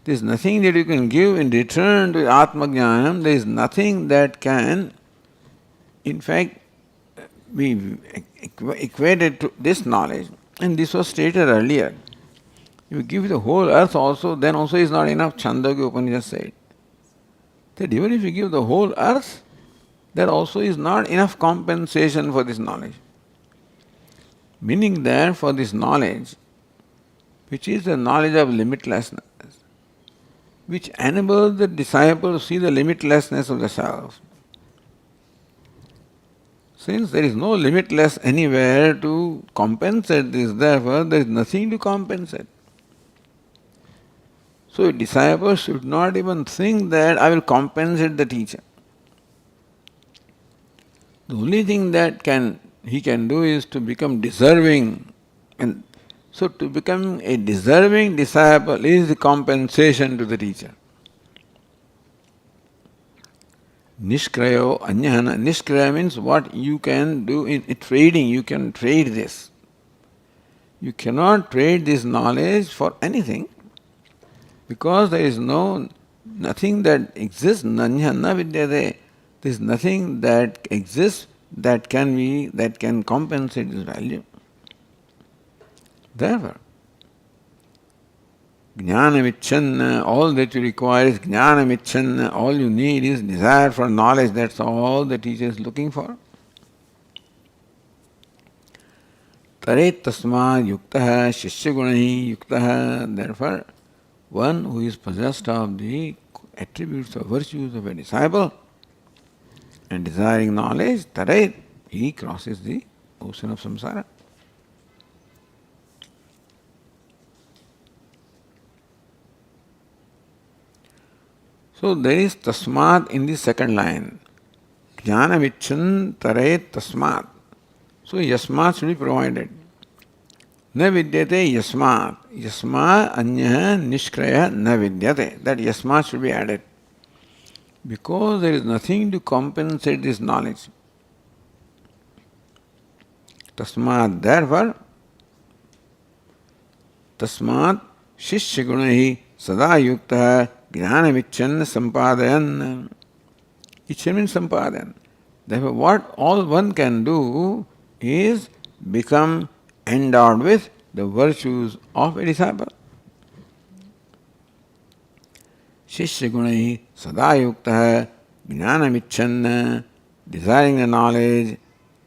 There is nothing that you can give in return to Atmajnanam. There is nothing that can, in fact, be equated to this knowledge. And this was stated earlier. If you give the whole earth also, then also is not enough. Chandogya Upanishad said that even if you give the whole earth, that also is not enough compensation for this knowledge. Meaning that for this knowledge, which is the knowledge of limitlessness, which enables the disciple to see the limitlessness of the self. Since there is no limitless anywhere to compensate this, therefore there is nothing to compensate. So a disciple should not even think that I will compensate the teacher. The only thing that he can do is to become deserving. And so to become a deserving disciple is the compensation to the teacher. Nishkrayo anyana. Nishkraya means what you can do in trading. You can trade this. You cannot trade this knowledge for anything because there is nothing that exists. Nanya na vidyate. There is nothing that exists that can compensate this value. Therefore, Jnanamichan, all that you require is Jnanamichan, all you need is desire for knowledge, that's all the teacher is looking for. Taret tasma yuktaha shishya gunahi yuktaha, therefore, one who is possessed of the attributes or virtues of a disciple and desiring knowledge, taret, he crosses the ocean of samsara. So there is tasmat in the second line. Jnanamichan taret tasmat. So yasmat should be provided. Na vidyate yasmat. Yasma anya nishkraya na vidyate. That yasmat should be added. Because there is nothing to compensate this knowledge. Tasmat, therefore, tasmat shishya gunahi sada yukta jnanamichan sampadayan. Ichya means sampadayan. Therefore, what all one can do is become endowed with the virtues of a disciple. Shishya gunahi sada yukta jnanamichan, desiring the knowledge,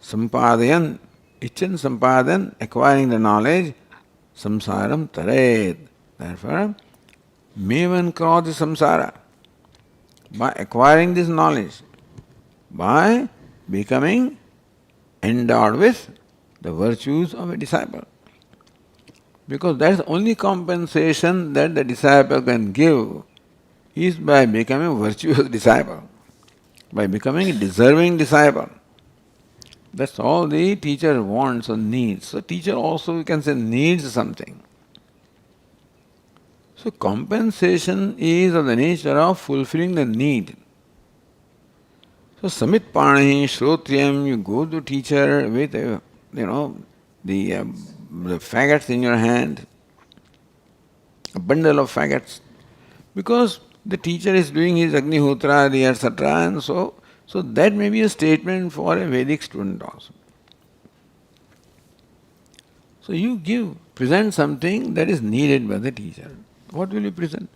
sampadayan, ichan sampadayan, acquiring the knowledge, samsaram taret. Therefore, may one cross the samsara by acquiring this knowledge, by becoming endowed with the virtues of a disciple. Because that is the only compensation that the disciple can give, is by becoming a virtuous disciple, by becoming a deserving disciple. That's all the teacher wants or needs. So teacher also, you can say, needs something. So compensation is of the nature of fulfilling the need. So samit pani shrotriyam, you go to teacher with the faggots in your hand, a bundle of faggots, because the teacher is doing his agnihotra, etc. And so that may be a statement for a Vedic student also. So you present something that is needed by the teacher. What will you present?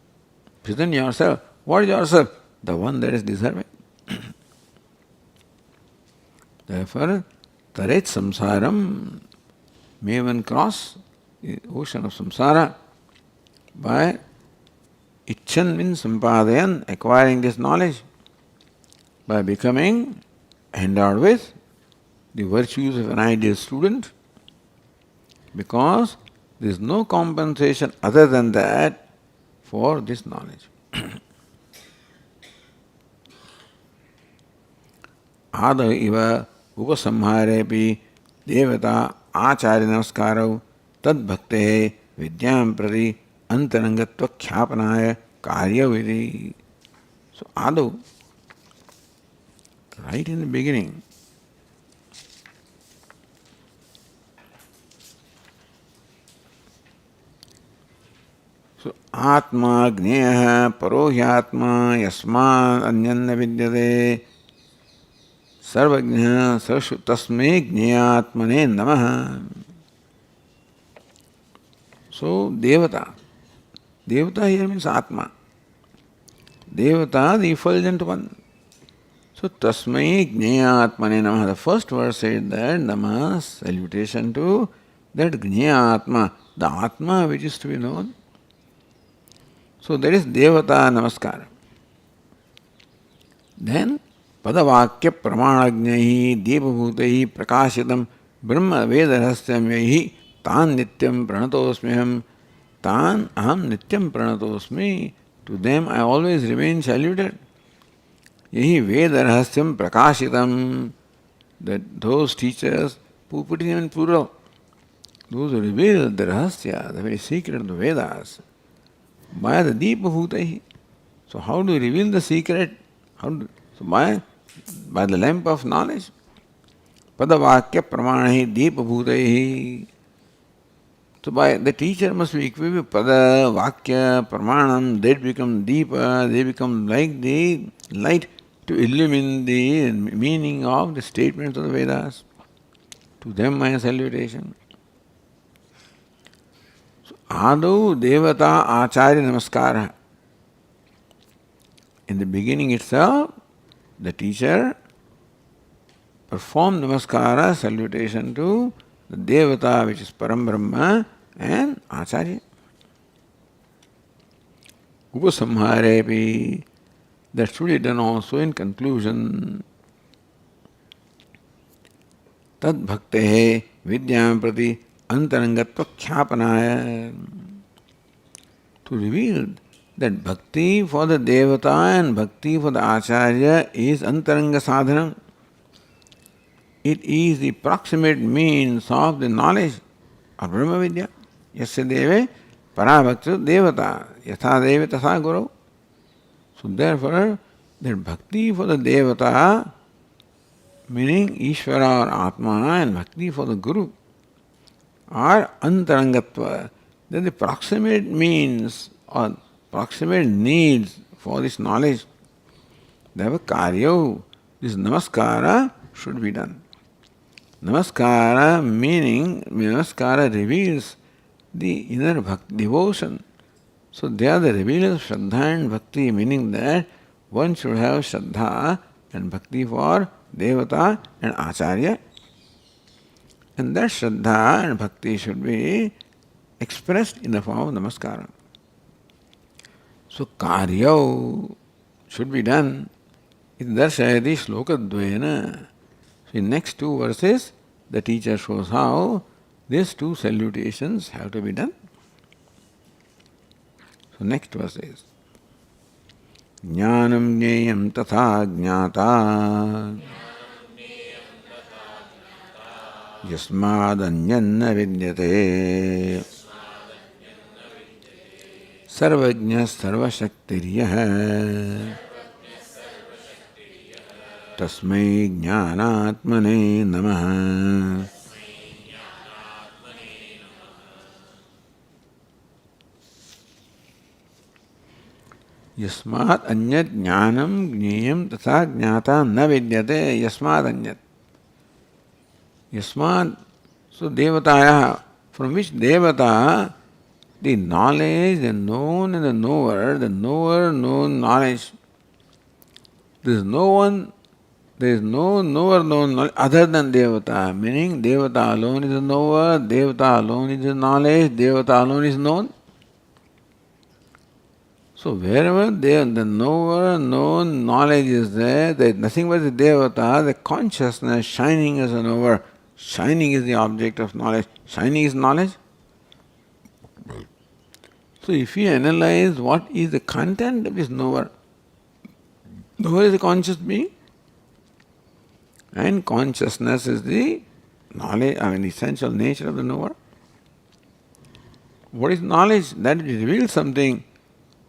Present yourself. What is yourself? The one that is deserving. Therefore, taret samsaram, may one cross the ocean of samsara by ichan means sampadayan, acquiring this knowledge, by becoming endowed with the virtues of an ideal student, because there is no compensation other than that for this knowledge. Ada iva upasamharepi devata acharya namaskaro tad bhakte vidyam prati antarangatva khyāpanāya karya vidi. So Adu, right in the beginning, so Atma Gneha Parohyatma Yasma Anyanna Vidyate Sarvajna Sarashu Tasme Gneyatmane Namaha. So Devata. Devata here means Atma. Devata, the effulgent one. So Tasmai Gneyatmane Namaha. The first verse said that Namaha, salutation to that Gneyatma, the Atma which is to be known. So that is Devata Namaskara. Then Padavakya Pramanagnahi Debabhutai Prakashitam Brahma Vedarhasyamyahi Tan Nityam Pranatosmiham Tan Aham Nityam Pranatosmi. To them I always remain saluted. Yahi Vedarhasyam Prakashitam. That those teachers who put it in plural, those who reveal the Rahasya, the very secret of the Vedas, by the Deepabhutai. So how do you reveal the secret? By the lamp of knowledge. Padavakya Pramanahi Deepabhutai. So by the teacher must be equipped with Pada, Vakya, Pramanam, they become deeper, they become like the light to illumine the meaning of the statements of the Vedas. To them my salutation. So, Adu Devata Acharya Namaskara. In the beginning itself, the teacher performed Namaskara, salutation to the Devata, which is Param Brahma, and Acharya. Upasamharepi, that should be done also in conclusion. Tad bhaktehe vidyam prati antarangatva khyāpanāya. To reveal that bhakti for the Devata and bhakti for the Acharya is antaranga sadhanam. It is the proximate means of the knowledge of Brahma Vidya. Yasya deve parabhakti devata yatha deve tatha guru. So therefore, that bhakti for the Devata, meaning Ishvara or Atma, and bhakti for the Guru are antarangatva. They are the proximate means or proximate needs for this knowledge. Therefore, karyo, this namaskara should be done. Namaskara meaning, namaskara reveals the inner bhakti, devotion. So they are the revealers of Shraddha and Bhakti, meaning that one should have Shraddha and Bhakti for Devata and Acharya. And that Shraddha and Bhakti should be expressed in the form of Namaskara. So karyo should be done. It darshayati slokadvena. So in next two verses, the teacher shows how these two salutations have to be done. So next verse is Jnanam jneyam tatha jnata yasmad anyanna vidyate sarvajna sarvashaktiriyah tasmai jnanatmane namaha. Yasmat anyat jnanam jneyam tatha jnata na vidyate yasmat anyat. Yasmat, so devataya, from which devata, the knowledge, the known and the knower known knowledge. There is no knower known knowledge other than devata, meaning devata alone is the knower, devata alone is the knowledge, devata alone is known. So wherever the knower, known knowledge is there is nothing but the devata, the consciousness shining as a knower. Shining is the object of knowledge. Shining is knowledge. So if you analyze what is the content of this knower, knower is a conscious being, and consciousness is the knowledge, the essential nature of the knower. What is knowledge? That it reveals something.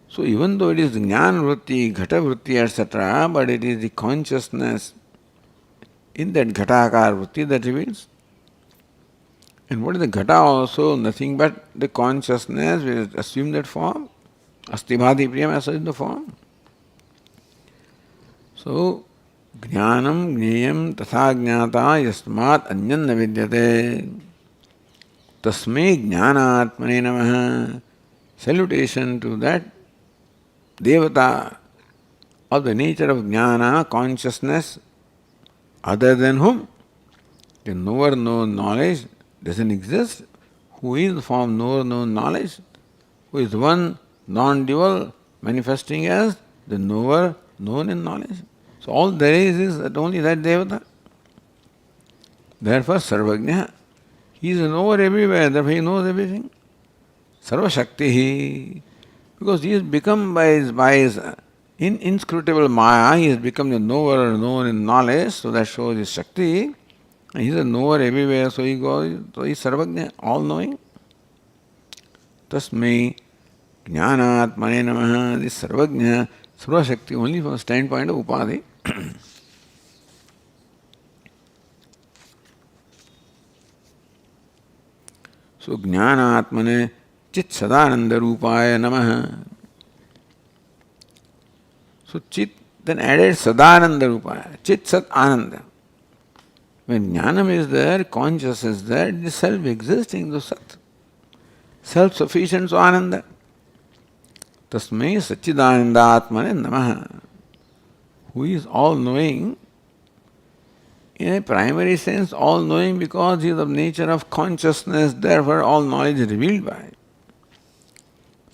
So even though it is jnana vritti, ghata vritti, etc., but it is the consciousness in that ghatakar vritti that reveals. And what is the ghata also? Nothing but the consciousness will assume that form. Astibhadi priyam assumes the form. So, jnanam jneyam tatha jnata yasmat anyanna vidyate tasmai jnanatmane namaha. Salutation to that devata of the nature of jnana, consciousness, other than whom the knower known knowledge doesn't exist. Who is the form knower known knowledge? Who is one non-dual manifesting as the knower known in knowledge. So all there is that only that devata. Therefore Sarvajna, he is a knower everywhere, therefore he knows everything. Sarvashakti, because he has become by his inscrutable maya, he has become the knower known in knowledge, so that shows his Shakti. And he is a knower everywhere, so he goes, so he is Sarvajna, all knowing. Tasmai jnanatmane namaha, this Sarvajna, Sarvashakti only from the standpoint of Upadhi. So jnanatmane Chit Sadananda Rupaya Namaha. So Chit then added Sadananda Rupa, Chit Sat Ananda. When Jnanam is there, consciousness is there, it is self-existing, the Sat. Self-sufficient, so Ananda. Tasmai Satchidananda Atmane Namaha. Who is all-knowing, in a primary sense, all-knowing because he is of nature of consciousness, therefore all knowledge is revealed by it.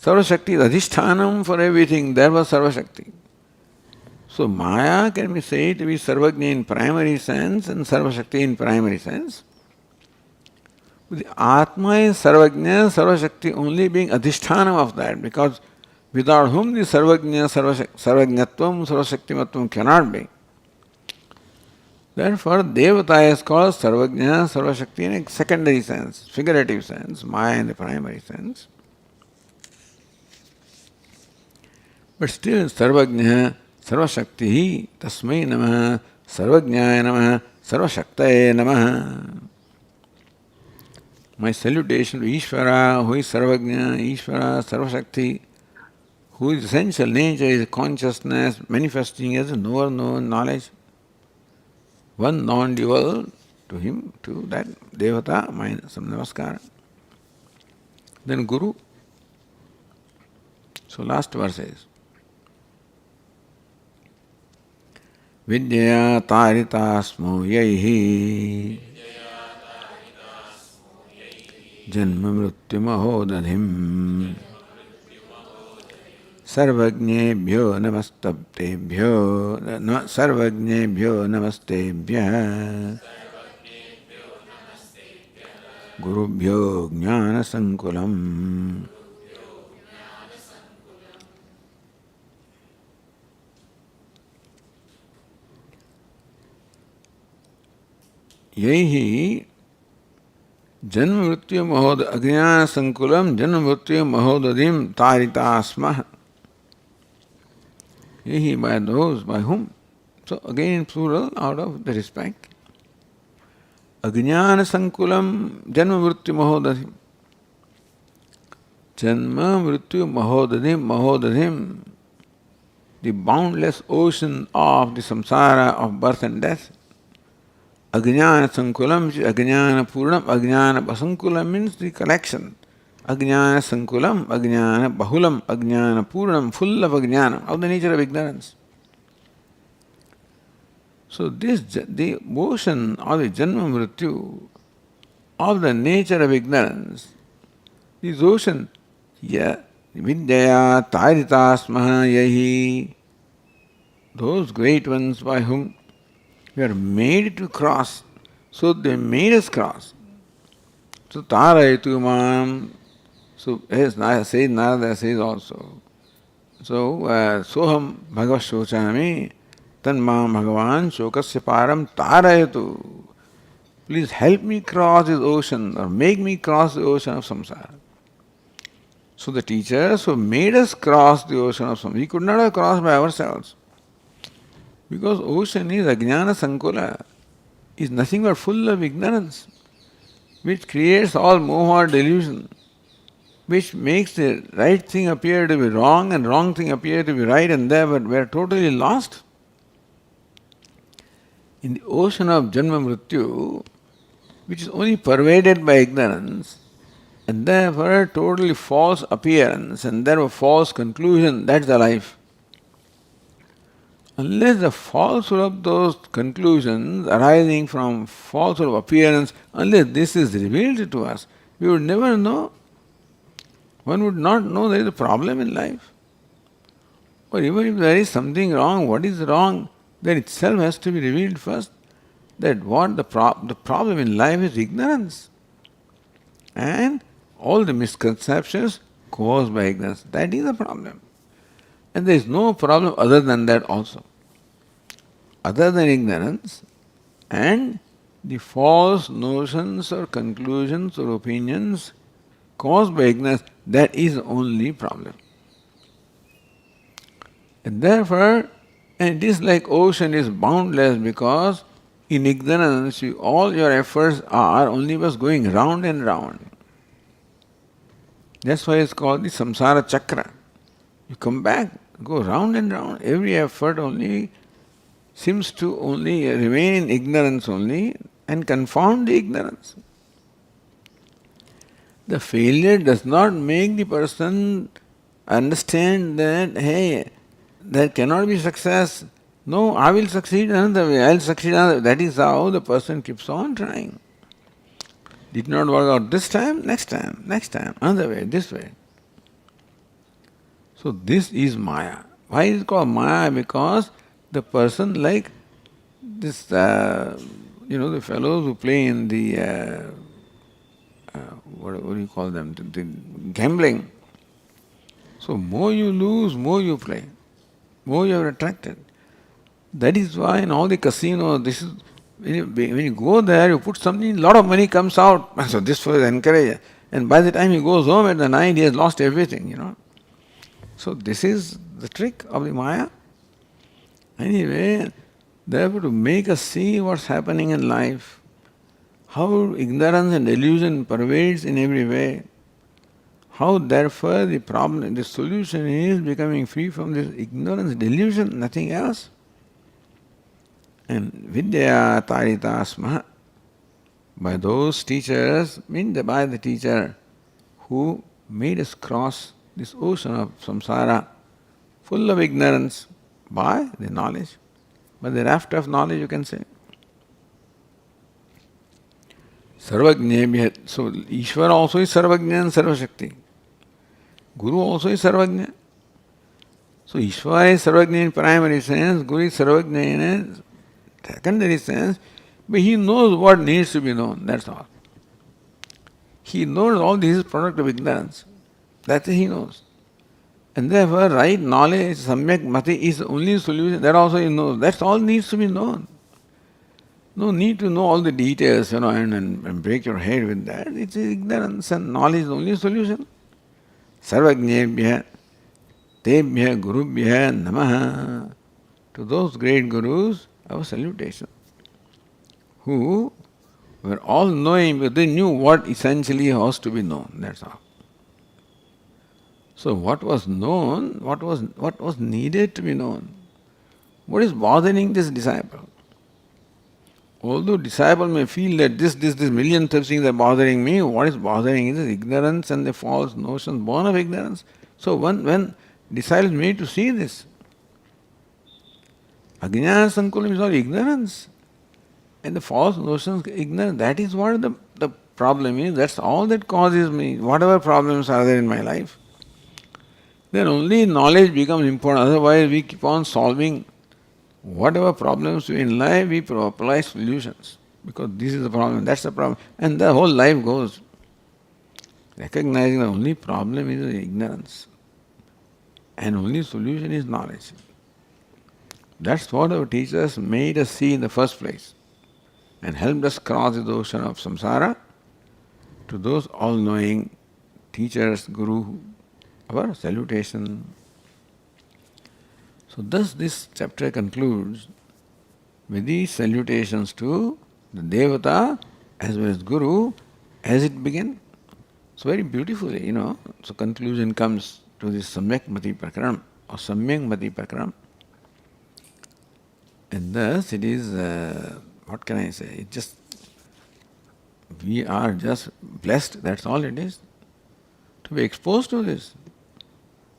Sarvashakti is adhishthanam for everything, therefore Sarvashakti. So Maya can be said to be Sarvajna in primary sense and Sarvashakti in primary sense. But the Atma is Sarvajna, Sarvashakti only being adhishthanam of that, because without whom the Sarvajna, Sarvajnatvam, Sarvashaktimatvam cannot be. Therefore, Devata is called Sarvajna, Sarvashakti in a secondary sense, figurative sense, Maya in the primary sense. But still, Sarvajna, Sarvashakti, Tasmai Namaha, Sarvajnaya Namaha, Sarvashaktaye Namaha. My salutation to Ishvara, who is Sarvajna, Ishvara, Sarvashakti, whose essential nature is consciousness manifesting as a knower known knowledge. One non-dual to him, to that Devata, my some namaskara. Then Guru. So last verse is Vidyaya taritasmo yaihi janma mrityu mahodadhim sarvajnebhyo namastebhyo gurubhyo jnana sankulam. Yehi janma mrityu mahod ajnana sankulam janma mrityu mahodadim taritasmah. Yehi, by those, by whom? So again in plural, out of the respect. Ajnana sankulam janma mrityu mahodadim. Janma mrityu mahodadim, mahodadim, the boundless ocean of the samsara of birth and death. Ajnana sankulam, ajnana purnam, ajnana basankulam means the collection. Ajnana sankulam, ajnana bahulam, ajnana purnam, full of ajnana, of the nature of ignorance. So this, the ocean of the janma mrityu, of the nature of ignorance, this ocean, vidyaya taritasmaha yahi, those great ones by whom we are made to cross. So they made us cross. So tarayatu mam. So as says Narada says also. So soham bhagavad shochami tan mam bhagavan shokasya param tarayatu. Please help me cross this ocean or make me cross the ocean of samsara. So the teachers who made us cross the ocean of samsara, we could not have crossed by ourselves. Because ocean is ajnana sankula, is nothing but full of ignorance, which creates all moha delusion, which makes the right thing appear to be wrong and wrong thing appear to be right, and there we are totally lost. In the ocean of janma mrityu, which is only pervaded by ignorance, and therefore totally false appearance, and therefore false conclusion, that's the life. Unless the falsehood of those conclusions arising from falsehood of appearance, unless this is revealed to us, we would never know. One would not know there is a problem in life. Or even if there is something wrong, what is wrong, that itself has to be revealed first. That what the problem in life is ignorance. And all the misconceptions caused by ignorance. That is the problem. And there is no problem other than that also. Other than ignorance and the false notions or conclusions or opinions caused by ignorance, that is the only problem. And therefore, and it is like ocean is boundless because in ignorance all your efforts are only was going round and round. That's why it's called the samsara chakra. You come back, go round and round. Every effort only seems to only remain in ignorance only and confound the ignorance. The failure does not make the person understand that, hey, there cannot be success. No, I will succeed another way, I will succeed another way. That is how the person keeps on trying. Did not work out this time, next time, another way, this way. So this is Maya. Why is it called Maya? Because the person like this, the fellows who play in the, what do you call them, the gambling. So more you lose, more you play, more you are attracted. That is why in all the casinos, this is, when you go there, you put something, a lot of money comes out. So this was encouraged. And by the time he goes home at the night, he has lost everything. So this is the trick of the Maya. Anyway, therefore to make us see what's happening in life, how ignorance and delusion pervades in every way, how therefore the solution is becoming free from this ignorance, delusion, nothing else. And Vidya Tarita Smaha, by those teachers, by the teacher who made us cross this ocean of samsara, full of ignorance, by the knowledge, by the raft of knowledge, you can say. Sarvajnebhya. So Ishvara also is Sarvajna and Sarvashakti. Guru also is Sarvajna. So Ishvara is Sarvajna in primary sense, Guru is Sarvajna in a secondary sense, but he knows what needs to be known, that's all. He knows all this is product of ignorance. That's what he knows. And therefore, right knowledge, samyak mati, is the only solution. That also he knows. That's all needs to be known. No need to know all the details, and break your head with that. It's ignorance, and knowledge is the only solution. Sarvajnebhya, tebhya, gurubhya, namaha. To those great gurus, our salutation. Who were all knowing, but they knew what essentially was to be known. That's all. So what was known, what was needed to be known? What is bothering this disciple? Although disciple may feel that this millions of things are bothering me, what is bothering is ignorance and the false notions born of ignorance. So when disciples made to see this, Ajnana Sankulam is all ignorance. And the false notions, ignorance, that is what the problem is. That's all that causes me, whatever problems are there in my life. Then only knowledge becomes important. Otherwise, we keep on solving whatever problems in life, we apply solutions. Because this is the problem, that's the problem. And the whole life goes. Recognizing the only problem is ignorance. And only solution is knowledge. That's what our teachers made us see in the first place. And helped us cross the ocean of samsara to those all-knowing teachers, Guru, our salutation. So thus this chapter concludes with these salutations to the Devata as well as Guru as it began. So very beautifully, So conclusion comes to this Samyak Mati Prakram or Samyak Mati Prakram. And thus it is, what can I say? We are just blessed, that's all it is. To be exposed to this.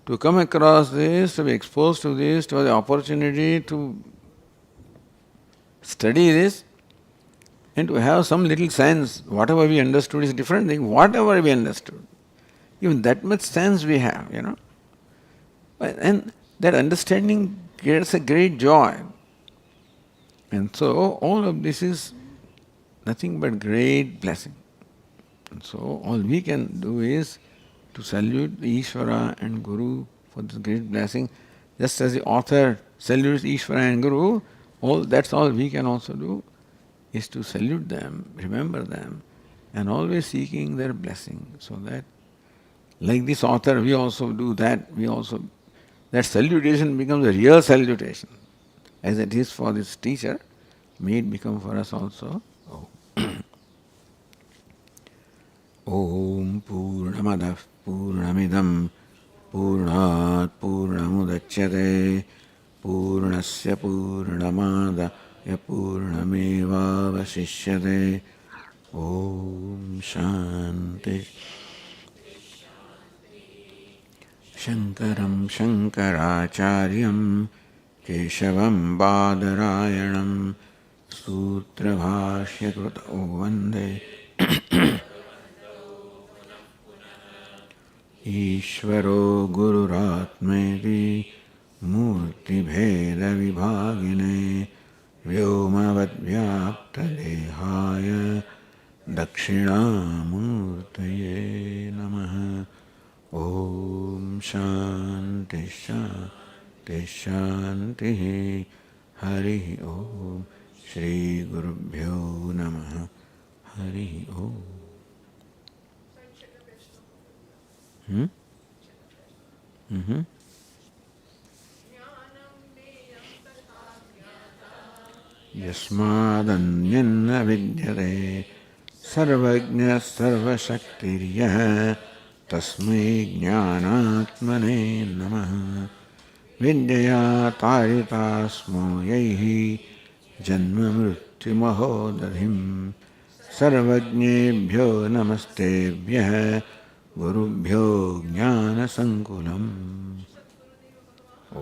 To come across this, to be exposed to this, to have the opportunity to study this, and to have some little sense. Whatever we understood is a different thing. Whatever we understood, even that much sense we have, And that understanding creates a great joy. And so all of this is nothing but great blessing. And so all we can do is to salute Ishvara and Guru for this great blessing. Just as the author salutes Ishvara and Guru, that's all we can also do, is to salute them, remember them, and always seeking their blessing. So that, like this author, we also do that. That salutation becomes a real salutation. As it is for this teacher, may it become for us also. Om Purnamadav Purnamidam Purnat Purnamudachyate मुच्यते पूर्णस्य पूर्णमादाय पूर्णमेवावशिष्यते। ॐ शान्ति। शङ्करं शङ्कराचार्यं केशवं बादरायणं सूत्रभाष्यकृतौ वन्दे ईश्वरो गुरुरात्मेति मूर्तिभेदविभागिने व्योमवद्व्याप्तदेहाय दक्षिणामूर्तये नमः। ॐ शान्ति शान्ति शान्तिः। हरिः ॐ। श्रीगुरुभ्यो नमः। हरिः ॐ। यस्मादन्यन्न विद्यते सर्वज्ञः सर्वशक्तिर्यः तस्मै ज्ञानात्मने नमः। विद्यया तारिता स्मो यैः जन्ममृत्युमहोदधिम् सर्वज्ञेभ्यो नमस्तेभ्यः गुरुभ्यो ज्ञानसङ्कुलम्। ॐ